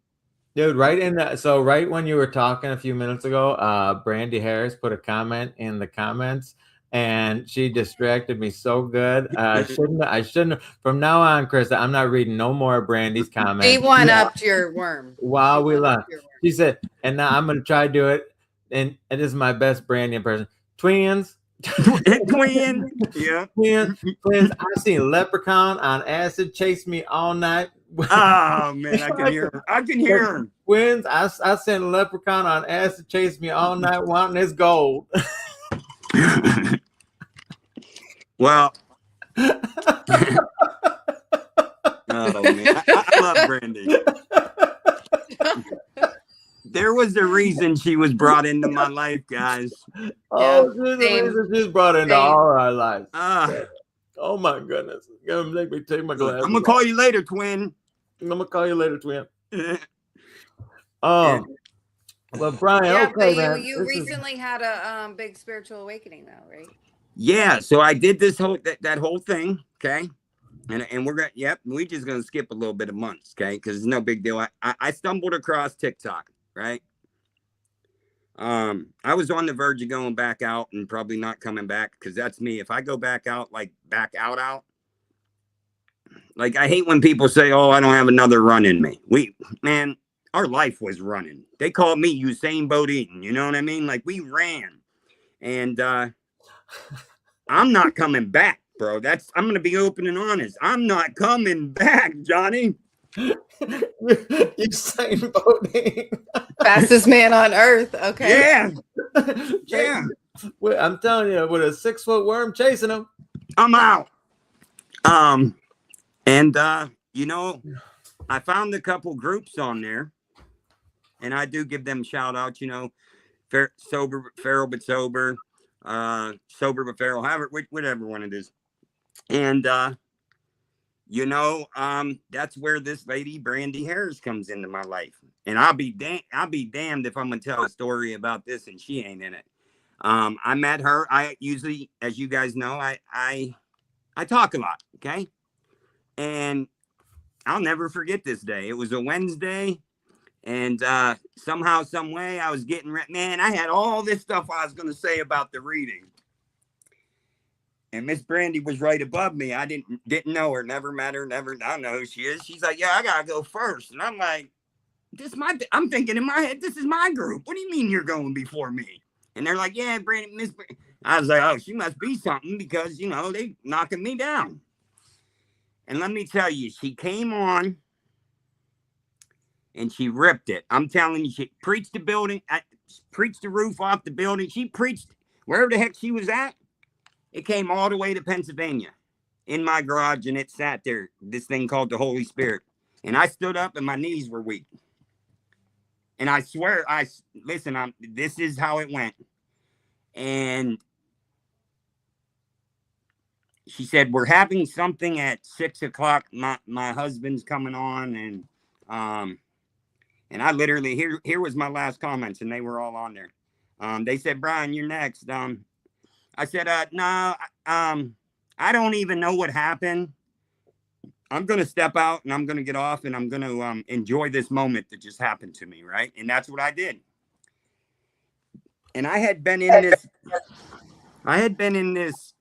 [SPEAKER 1] Dude, right in that. So right when you were talking a few minutes ago, Brandy Harris put a comment in the comments, and she distracted me so good. I shouldn't. From now on, Chris, I'm not reading no more of Brandy's
[SPEAKER 3] She
[SPEAKER 1] comments.
[SPEAKER 3] one-upped your worm.
[SPEAKER 1] While
[SPEAKER 3] She
[SPEAKER 1] we learn,
[SPEAKER 3] one-upped your worm.
[SPEAKER 1] she said, and now I'm gonna try to do it. And this is my best Brandy impression. Twins.
[SPEAKER 2] twin, yeah.
[SPEAKER 1] Twins. I seen Leprechaun on acid chase me all night.
[SPEAKER 2] Oh man, I can hear him. I can hear him.
[SPEAKER 1] Twins, I sent a Leprechaun on acid chase me all night wanting his gold.
[SPEAKER 2] Well, oh man, I love Brandy. There was a reason she was brought into my life, guys.
[SPEAKER 1] Oh, she's the reason she's brought into all our lives. Oh my goodness. It's gonna make me take my glasses.
[SPEAKER 2] I'm gonna call you later, twin.
[SPEAKER 1] I'm gonna call you later, twin. Well, Brian,
[SPEAKER 3] yeah,
[SPEAKER 1] okay,
[SPEAKER 3] but
[SPEAKER 1] man.
[SPEAKER 3] you recently had a big spiritual awakening, though, right?
[SPEAKER 2] Yeah, so I did this that whole thing, okay, and we're gonna, we just gonna skip a little bit of months, okay, because it's no big deal. I stumbled across TikTok, right? I was on the verge of going back out and probably not coming back because that's me. If I go back out, like like I hate when people say, "Oh, I don't have another run in me." Man, our life was running. They called me Usain Bodien. You know what I mean? Like we ran, and I'm not coming back, bro. I'm gonna be open and honest. I'm not coming back, Johnny.
[SPEAKER 1] Usain Bodien.
[SPEAKER 3] Fastest man on earth. Okay.
[SPEAKER 2] Yeah. Yeah.
[SPEAKER 1] I'm telling you, with a 6-foot worm chasing him,
[SPEAKER 2] I'm out. And you know, I found a couple groups on there, and I do give them shout outs, you know, sober, feral but sober, sober but feral, however, whatever one it is. And you know, that's where this lady Brandy Harris comes into my life. And I'll be damned if I'm gonna tell a story about this and she ain't in it. I met her. I usually, as you guys know, I talk a lot, okay? And I'll never forget this day. It was a Wednesday, and somehow, some way, I was getting ready. Man, I had all this stuff I was going to say about the reading. And Miss Brandy was right above me. I didn't know her, never met her, I don't know who she is. She's like, yeah, I got to go first. And I'm like, I'm thinking in my head, this is my group. What do you mean you're going before me? And they're like, yeah, Miss Brandy. I was like, oh, she must be something because, you know, they knocking me down. And let me tell you, she came on and she ripped it. I'm telling you, she preached the building, preached the roof off the building. She preached Wherever the heck she was at, it came all the way to Pennsylvania in my garage, and it sat there, this thing called the Holy Spirit. And I stood up and my knees were weak. And I swear, this is how it went. And she said, we're having something at 6 o'clock. My husband's coming on. And I literally, here was my last comments, and they were all on there. They said, Brian, you're next. I said, no, I don't even know what happened. I'm going to step out and I'm going to get off and I'm going to enjoy this moment that just happened to me, right? And that's what I did. And I had been in this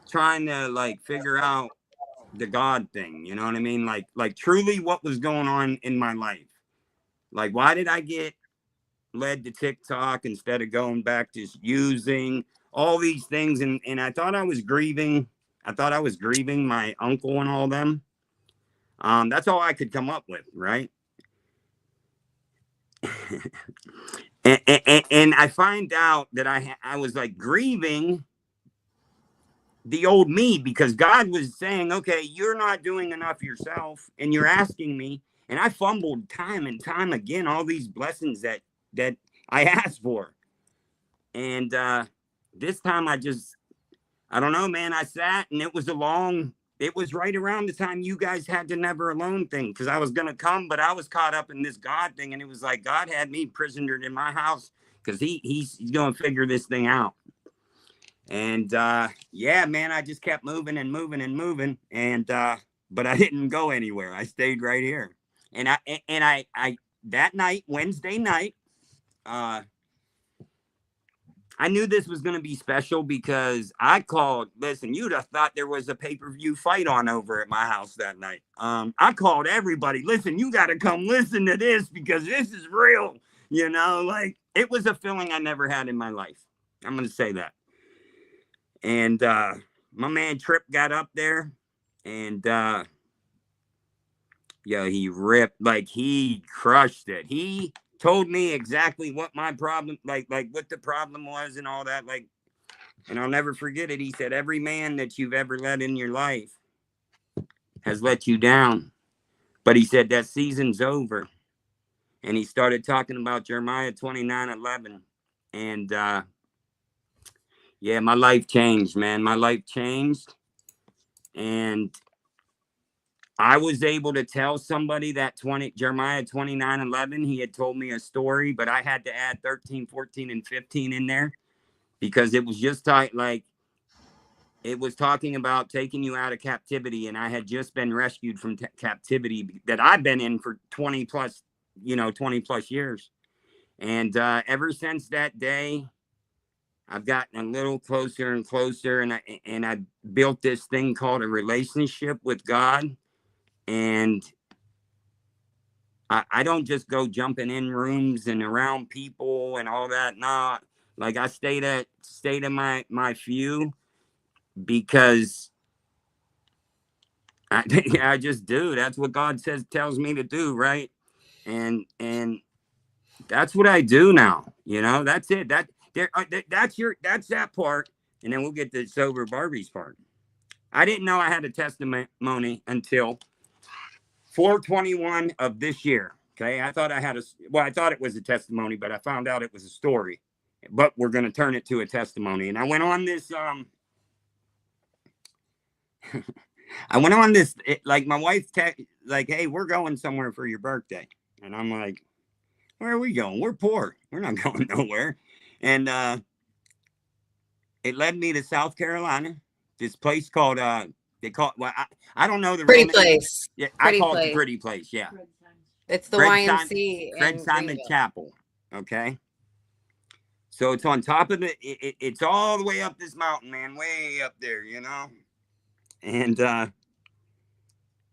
[SPEAKER 2] trying to like figure out the God thing, you know what I mean? Like truly what was going on in my life. Like, why did I get led to TikTok instead of going back to using all these things? And I thought I was grieving. I thought I was grieving my uncle and all them. That's all I could come up with, right? and I find out that I was like grieving the old me, because God was saying, okay, you're not doing enough yourself and you're asking me. And I fumbled time and time again, all these blessings that I asked for. And this time I don't know, man, I sat, and it was right around the time you guys had the Never Alone thing, because I was going to come, but I was caught up in this God thing. And it was like God had me prisonered in my house because he's going to figure this thing out. And yeah, man, I just kept moving and moving and moving. And but I didn't go anywhere. I stayed right here. And I that night, Wednesday night, I knew this was going to be special because I called. Listen, you'd have thought there was a pay-per-view fight on over at my house that night. I called everybody. Listen, you got to come listen to this because this is real. You know, like it was a feeling I never had in my life. I'm going to say that. And my man Tripp got up there, and yeah, he ripped, like he crushed it. He told me exactly what my problem, like what the problem was and all that. Like, and I'll never forget it. He said, every man that you've ever let in your life has let you down. But he said that season's over. And he started talking about Jeremiah 29:11. And yeah, my life changed, man. My life changed. And I was able to tell somebody that Jeremiah 29:11, he had told me a story, but I had to add 13, 14, and 15 in there because it was just like it was talking about taking you out of captivity. And I had just been rescued from captivity that I've been in for 20 plus years. And ever since that day, I've gotten a little closer and closer. And I built this thing called a relationship with God. And I don't just go jumping in rooms and around people and all that. No, like I stayed at my few because I just do. That's what God tells me to do, right? And that's what I do now. You know, that's it. That's that part. And then we'll get to sober Barbie's part. I didn't know I had a testimony until 4/21 of this year. Okay. I thought I thought it was a testimony, but I found out it was a story, but we're going to turn it to a testimony. And I went on this, like my wife, like, hey, we're going somewhere for your birthday. And I'm like, where are we going? We're poor. We're not going nowhere. And, it led me to South Carolina, this place called, they call it, well, I don't know the
[SPEAKER 3] Pretty
[SPEAKER 2] real name.
[SPEAKER 3] place.
[SPEAKER 2] Yeah,
[SPEAKER 3] Pretty
[SPEAKER 2] I call
[SPEAKER 3] place.
[SPEAKER 2] it the Pretty Place. Yeah.
[SPEAKER 3] It's the YMC.
[SPEAKER 2] Fred Simon Chapel. Okay. So it's on top of it's all the way up this mountain, man, way up there, you know? And,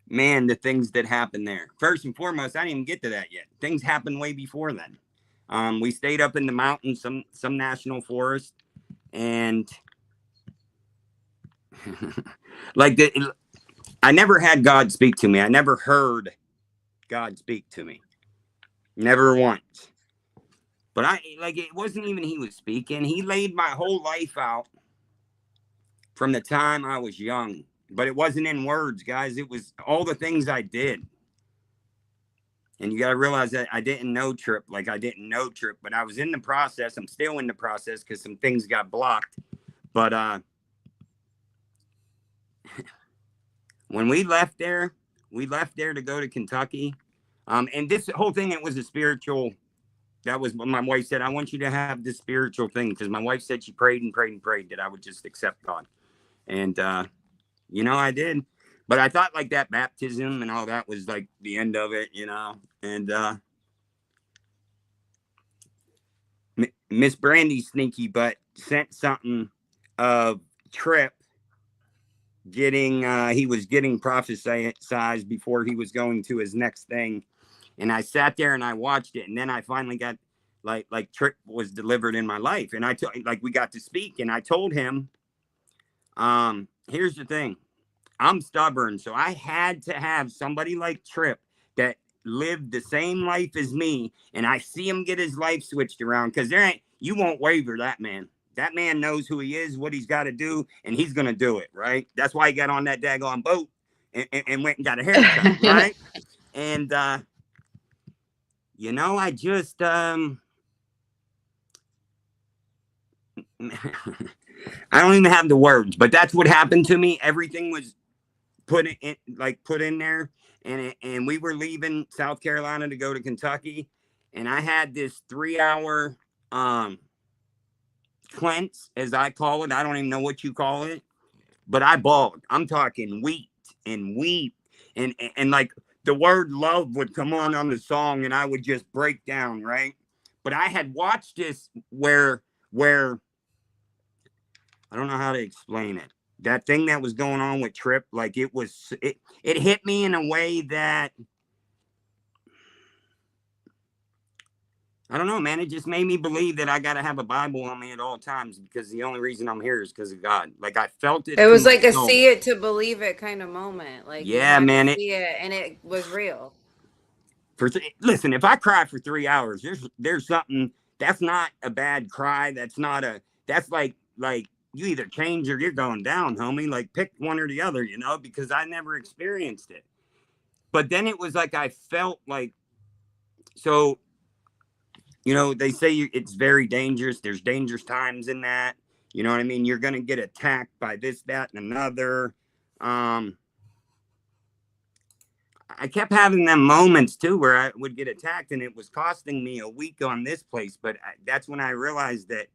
[SPEAKER 2] man, the things that happen there. First and foremost, I didn't even get to that yet. Things happened way before then. We stayed up in the mountains, some national forest, and like I never had God speak to me. I never heard God speak to me. Never once. But it wasn't even he was speaking. He laid my whole life out from the time I was young. But it wasn't in words, guys. It was all the things I did. And you got to realize that I didn't know Trip. Like, I didn't know Trip, but I was in the process. I'm still in the process because some things got blocked. But when we left there to go to Kentucky. And this whole thing, it was a spiritual. That was what my wife said. I want you to have this spiritual thing, because my wife said she prayed and prayed and prayed that I would just accept God. And, I did. But I thought like that baptism and all that was like the end of it, And Miss Brandy Sneaky Butt sent something of Trip he was getting prophesized before he was going to his next thing. And I sat there and I watched it. And then I finally got like Trip was delivered in my life. And we got to speak, and I told him, here's the thing. I'm stubborn. So I had to have somebody like Trip that lived the same life as me. And I see him get his life switched around, because you won't waver that man. That man knows who he is, what he's got to do, and he's going to do it, right? That's why he got on that daggone boat and went and got a haircut, right? And, I just, I don't even have the words, but that's what happened to me. Everything was put in there. And we were leaving South Carolina to go to Kentucky. And I had this 3-hour, cleanse, as I call it. I don't even know what you call it, but I bawled. I'm talking weep. And like the word love would come on the song, and I would just break down, right? But I had watched this where I don't know how to explain it. That thing that was going on with Trip, like it hit me in a way that, I don't know, man. It just made me believe that I got to have a Bible on me at all times, because the only reason I'm here is because of God. Like, I felt it.
[SPEAKER 3] It was like a see it to believe it kind of moment. Like,
[SPEAKER 2] yeah, man.
[SPEAKER 3] See it, and it was real.
[SPEAKER 2] Listen, if I cry for 3 hours, there's something. That's not a bad cry. That's like you either change or you're going down, homie. Like, pick one or the other, because I never experienced it. But then it was like I felt like, so. They say it's very dangerous. There's dangerous times in that. You know what I mean? You're going to get attacked by this, that, and another. I kept having them moments, too, where I would get attacked, and it was costing me a week on this place. But that's when I realized that,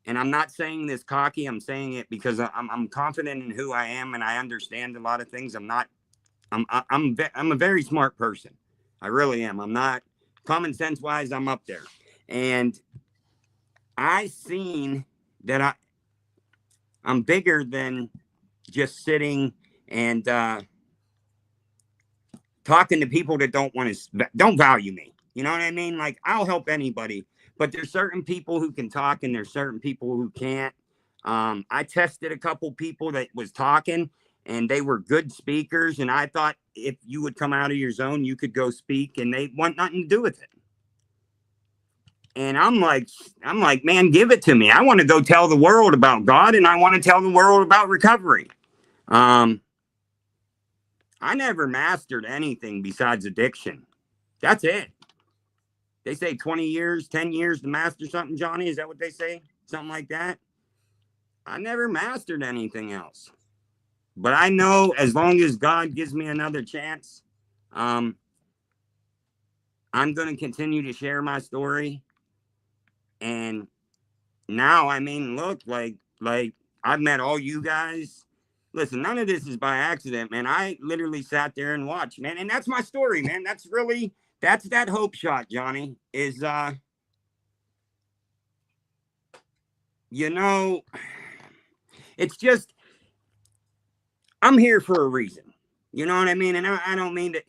[SPEAKER 2] and I'm not saying this cocky. I'm saying it because I'm confident in who I am, and I understand a lot of things. I'm a very smart person. I really am. I'm not. Common sense wise, I'm up there. And I seen that I'm bigger than just sitting and talking to people that don't value me. You know what I mean? Like, I'll help anybody, but there's certain people who can talk and there's certain people who can't. I tested a couple people that was talking, and they were good speakers. And I thought if you would come out of your zone, you could go speak, and they want nothing to do with it. And I'm like, man, give it to me. I want to go tell the world about God, and I want to tell the world about recovery. I never mastered anything besides addiction. That's it. They say 20 years, 10 years to master something, Johnny. Is that what they say? Something like that. I never mastered anything else. But I know as long as God gives me another chance, I'm going to continue to share my story. And now, I mean, look, like I've met all you guys. Listen, none of this is by accident, man. I literally sat there and watched, man. And that's my story, man. That's that hope shot, Johnny, is, it's just, I'm here for a reason. You know what I mean? And I don't mean to,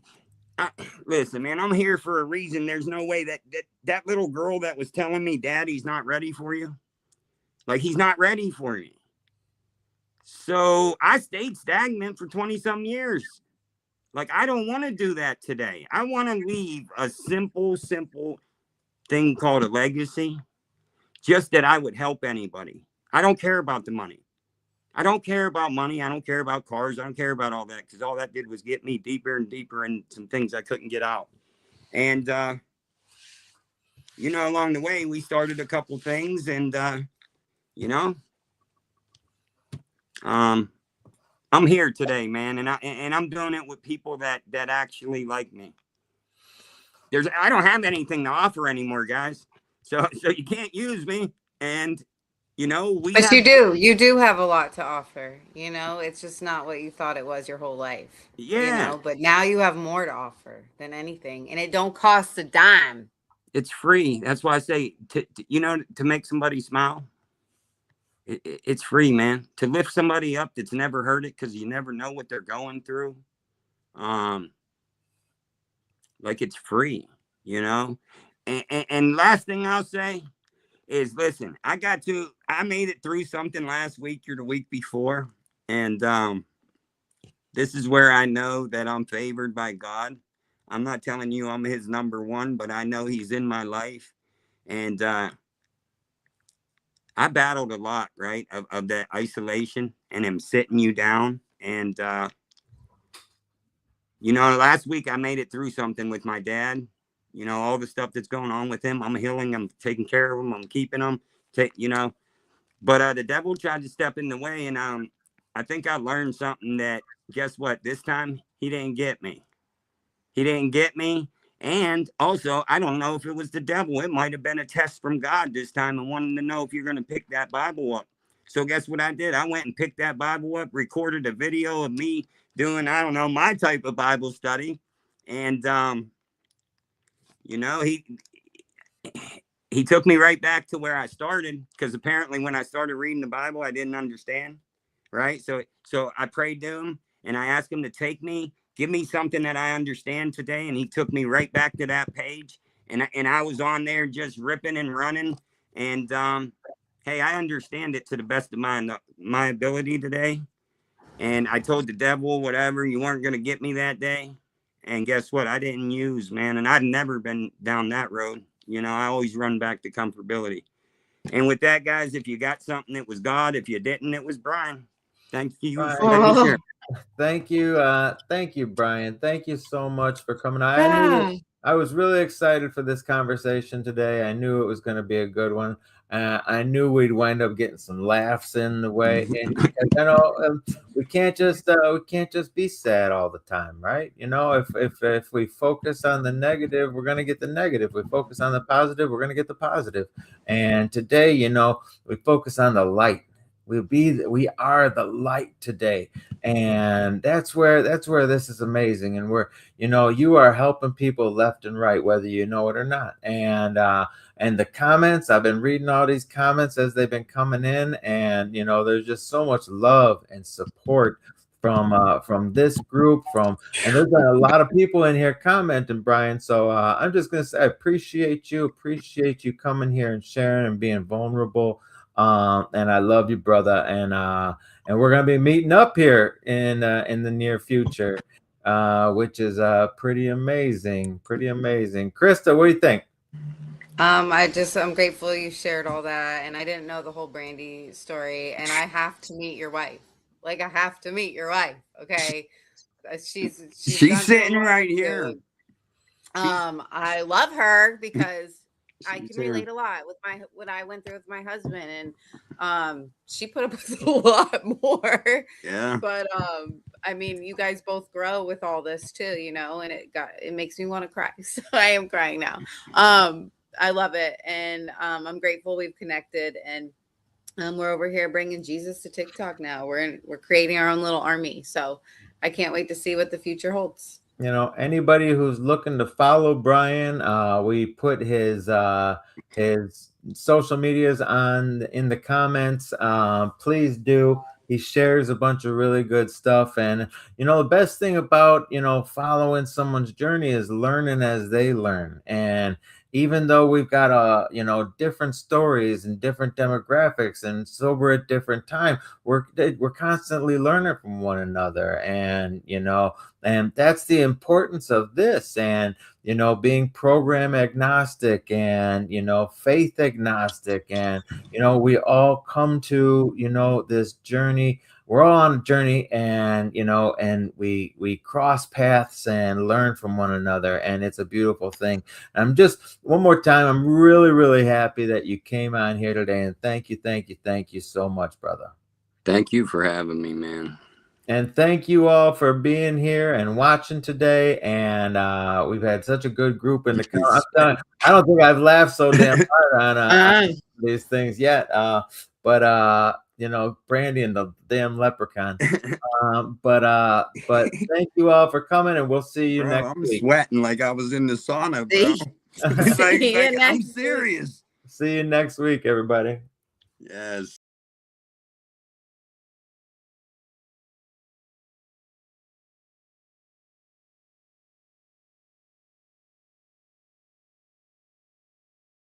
[SPEAKER 2] listen, man, I'm here for a reason. There's no way that little girl that was telling me, Daddy's not ready for you. Like, he's not ready for you. So I stayed stagnant for 20 some years. Like, I don't want to do that today. I want to leave a simple thing called a legacy, just that I would help anybody. I don't care about the money. I don't care about money. I don't care about cars. I don't care about all that, because all that did was get me deeper and deeper in some things I couldn't get out. And, along the way, we started a couple things, and, you know, um, I'm here today, man. And I'm doing it with people that actually like me. I don't have anything to offer anymore, guys. So you can't use me. And,
[SPEAKER 3] But you do have a lot to offer. It's just not what you thought it was your whole life.
[SPEAKER 2] Yeah,
[SPEAKER 3] But now you have more to offer than anything, and it don't cost a dime.
[SPEAKER 2] it's free. That's why I say, to make somebody smile, it's free, man. To lift somebody up that's never heard it, because you never know what they're going through. Like, it's free, And last thing I'll say is, listen, I made it through something last week or the week before. And this is where I know that I'm favored by God. I'm not telling you I'm his number one, but I know he's in my life. And I battled a lot, right, of that isolation and him sitting you down. And, last week I made it through something with my dad. All the stuff that's going on with him, I'm healing, I'm taking care of him, I'm keeping him, But the devil tried to step in the way, and I think I learned something that, guess what? This time, he didn't get me. He didn't get me. And also, I don't know if it was the devil. It might have been a test from God this time, and wanting to know if you're going to pick that Bible up. So guess what I did? I went and picked that Bible up, recorded a video of me doing, I don't know, my type of Bible study. And, he took me right back to where I started, because apparently when I started reading the Bible, I didn't understand. Right. So I prayed to him, and I asked him to give me something that I understand today. And he took me right back to that page. And I was on there just ripping and running. And hey, I understand it to the best of my ability today. And I told the devil, whatever, you weren't going to get me that day. And guess what? I didn't use, man. And I'd never been down that road. I always run back to comfortability. And with that, guys, if you got something, it was God. If you didn't, it was Brian. Thank you for letting me share.
[SPEAKER 1] Thank you, Brian. Thank you so much for coming.
[SPEAKER 3] Yeah.
[SPEAKER 1] I was really excited for this conversation today. I knew it was going to be a good one. I knew we'd wind up getting some laughs in the way, and because we can't just be sad all the time, right? If we focus on the negative, we're going to get the negative. We focus on the positive, we're going to get the positive. And today, we focus on the light. We are the light today, and that's where this is amazing. And you are helping people left and right, whether you know it or not. And the comments, I've been reading all these comments as they've been coming in, and there's just so much love and support from this group, and there's been a lot of people in here commenting, Brian. So I'm just gonna say I appreciate you coming here and sharing and being vulnerable. And I love you, brother. And we're gonna be meeting up here in the near future, which is pretty amazing. Krista, what do you think?
[SPEAKER 3] I'm grateful you shared all that, and I didn't know the whole Brandy story, and I have to meet your wife. Like, I have to meet your wife. Okay. She's
[SPEAKER 2] sitting right here.
[SPEAKER 3] I love her because I can relate a lot with what I went through with my husband, and she put up with a lot more.
[SPEAKER 2] Yeah.
[SPEAKER 3] But I mean, you guys both grow with all this too, and it makes me want to cry. So I am crying now. I love it, and I'm grateful we've connected, and we're over here bringing Jesus to TikTok now. We're creating our own little army, so I can't wait to see what the future holds.
[SPEAKER 1] Anybody who's looking to follow Brian, we put his social medias in the comments. Please do. He shares a bunch of really good stuff, and the best thing about following someone's journey is learning as they learn. And even though we've got different stories and different demographics, and so we're at different time, we're constantly learning from one another. And and that's the importance of this. And being program agnostic, and faith agnostic, and we all come to this journey. We're all on a journey, and and we cross paths and learn from one another, and it's a beautiful thing. I'm just, one more time, I'm really, really happy that you came on here today, and thank you, thank you, thank you so much, brother.
[SPEAKER 2] Thank you for having me, man.
[SPEAKER 1] And thank you all for being here and watching today. And we've had such a good group in the comments. I don't think I've laughed so damn hard on these things yet. But Brandy and the damn leprechaun. But thank you all for coming, and we'll see you next week.
[SPEAKER 2] I'm sweating like I was in the sauna, bro. I'm serious.
[SPEAKER 1] See you next week, everybody.
[SPEAKER 2] Yes.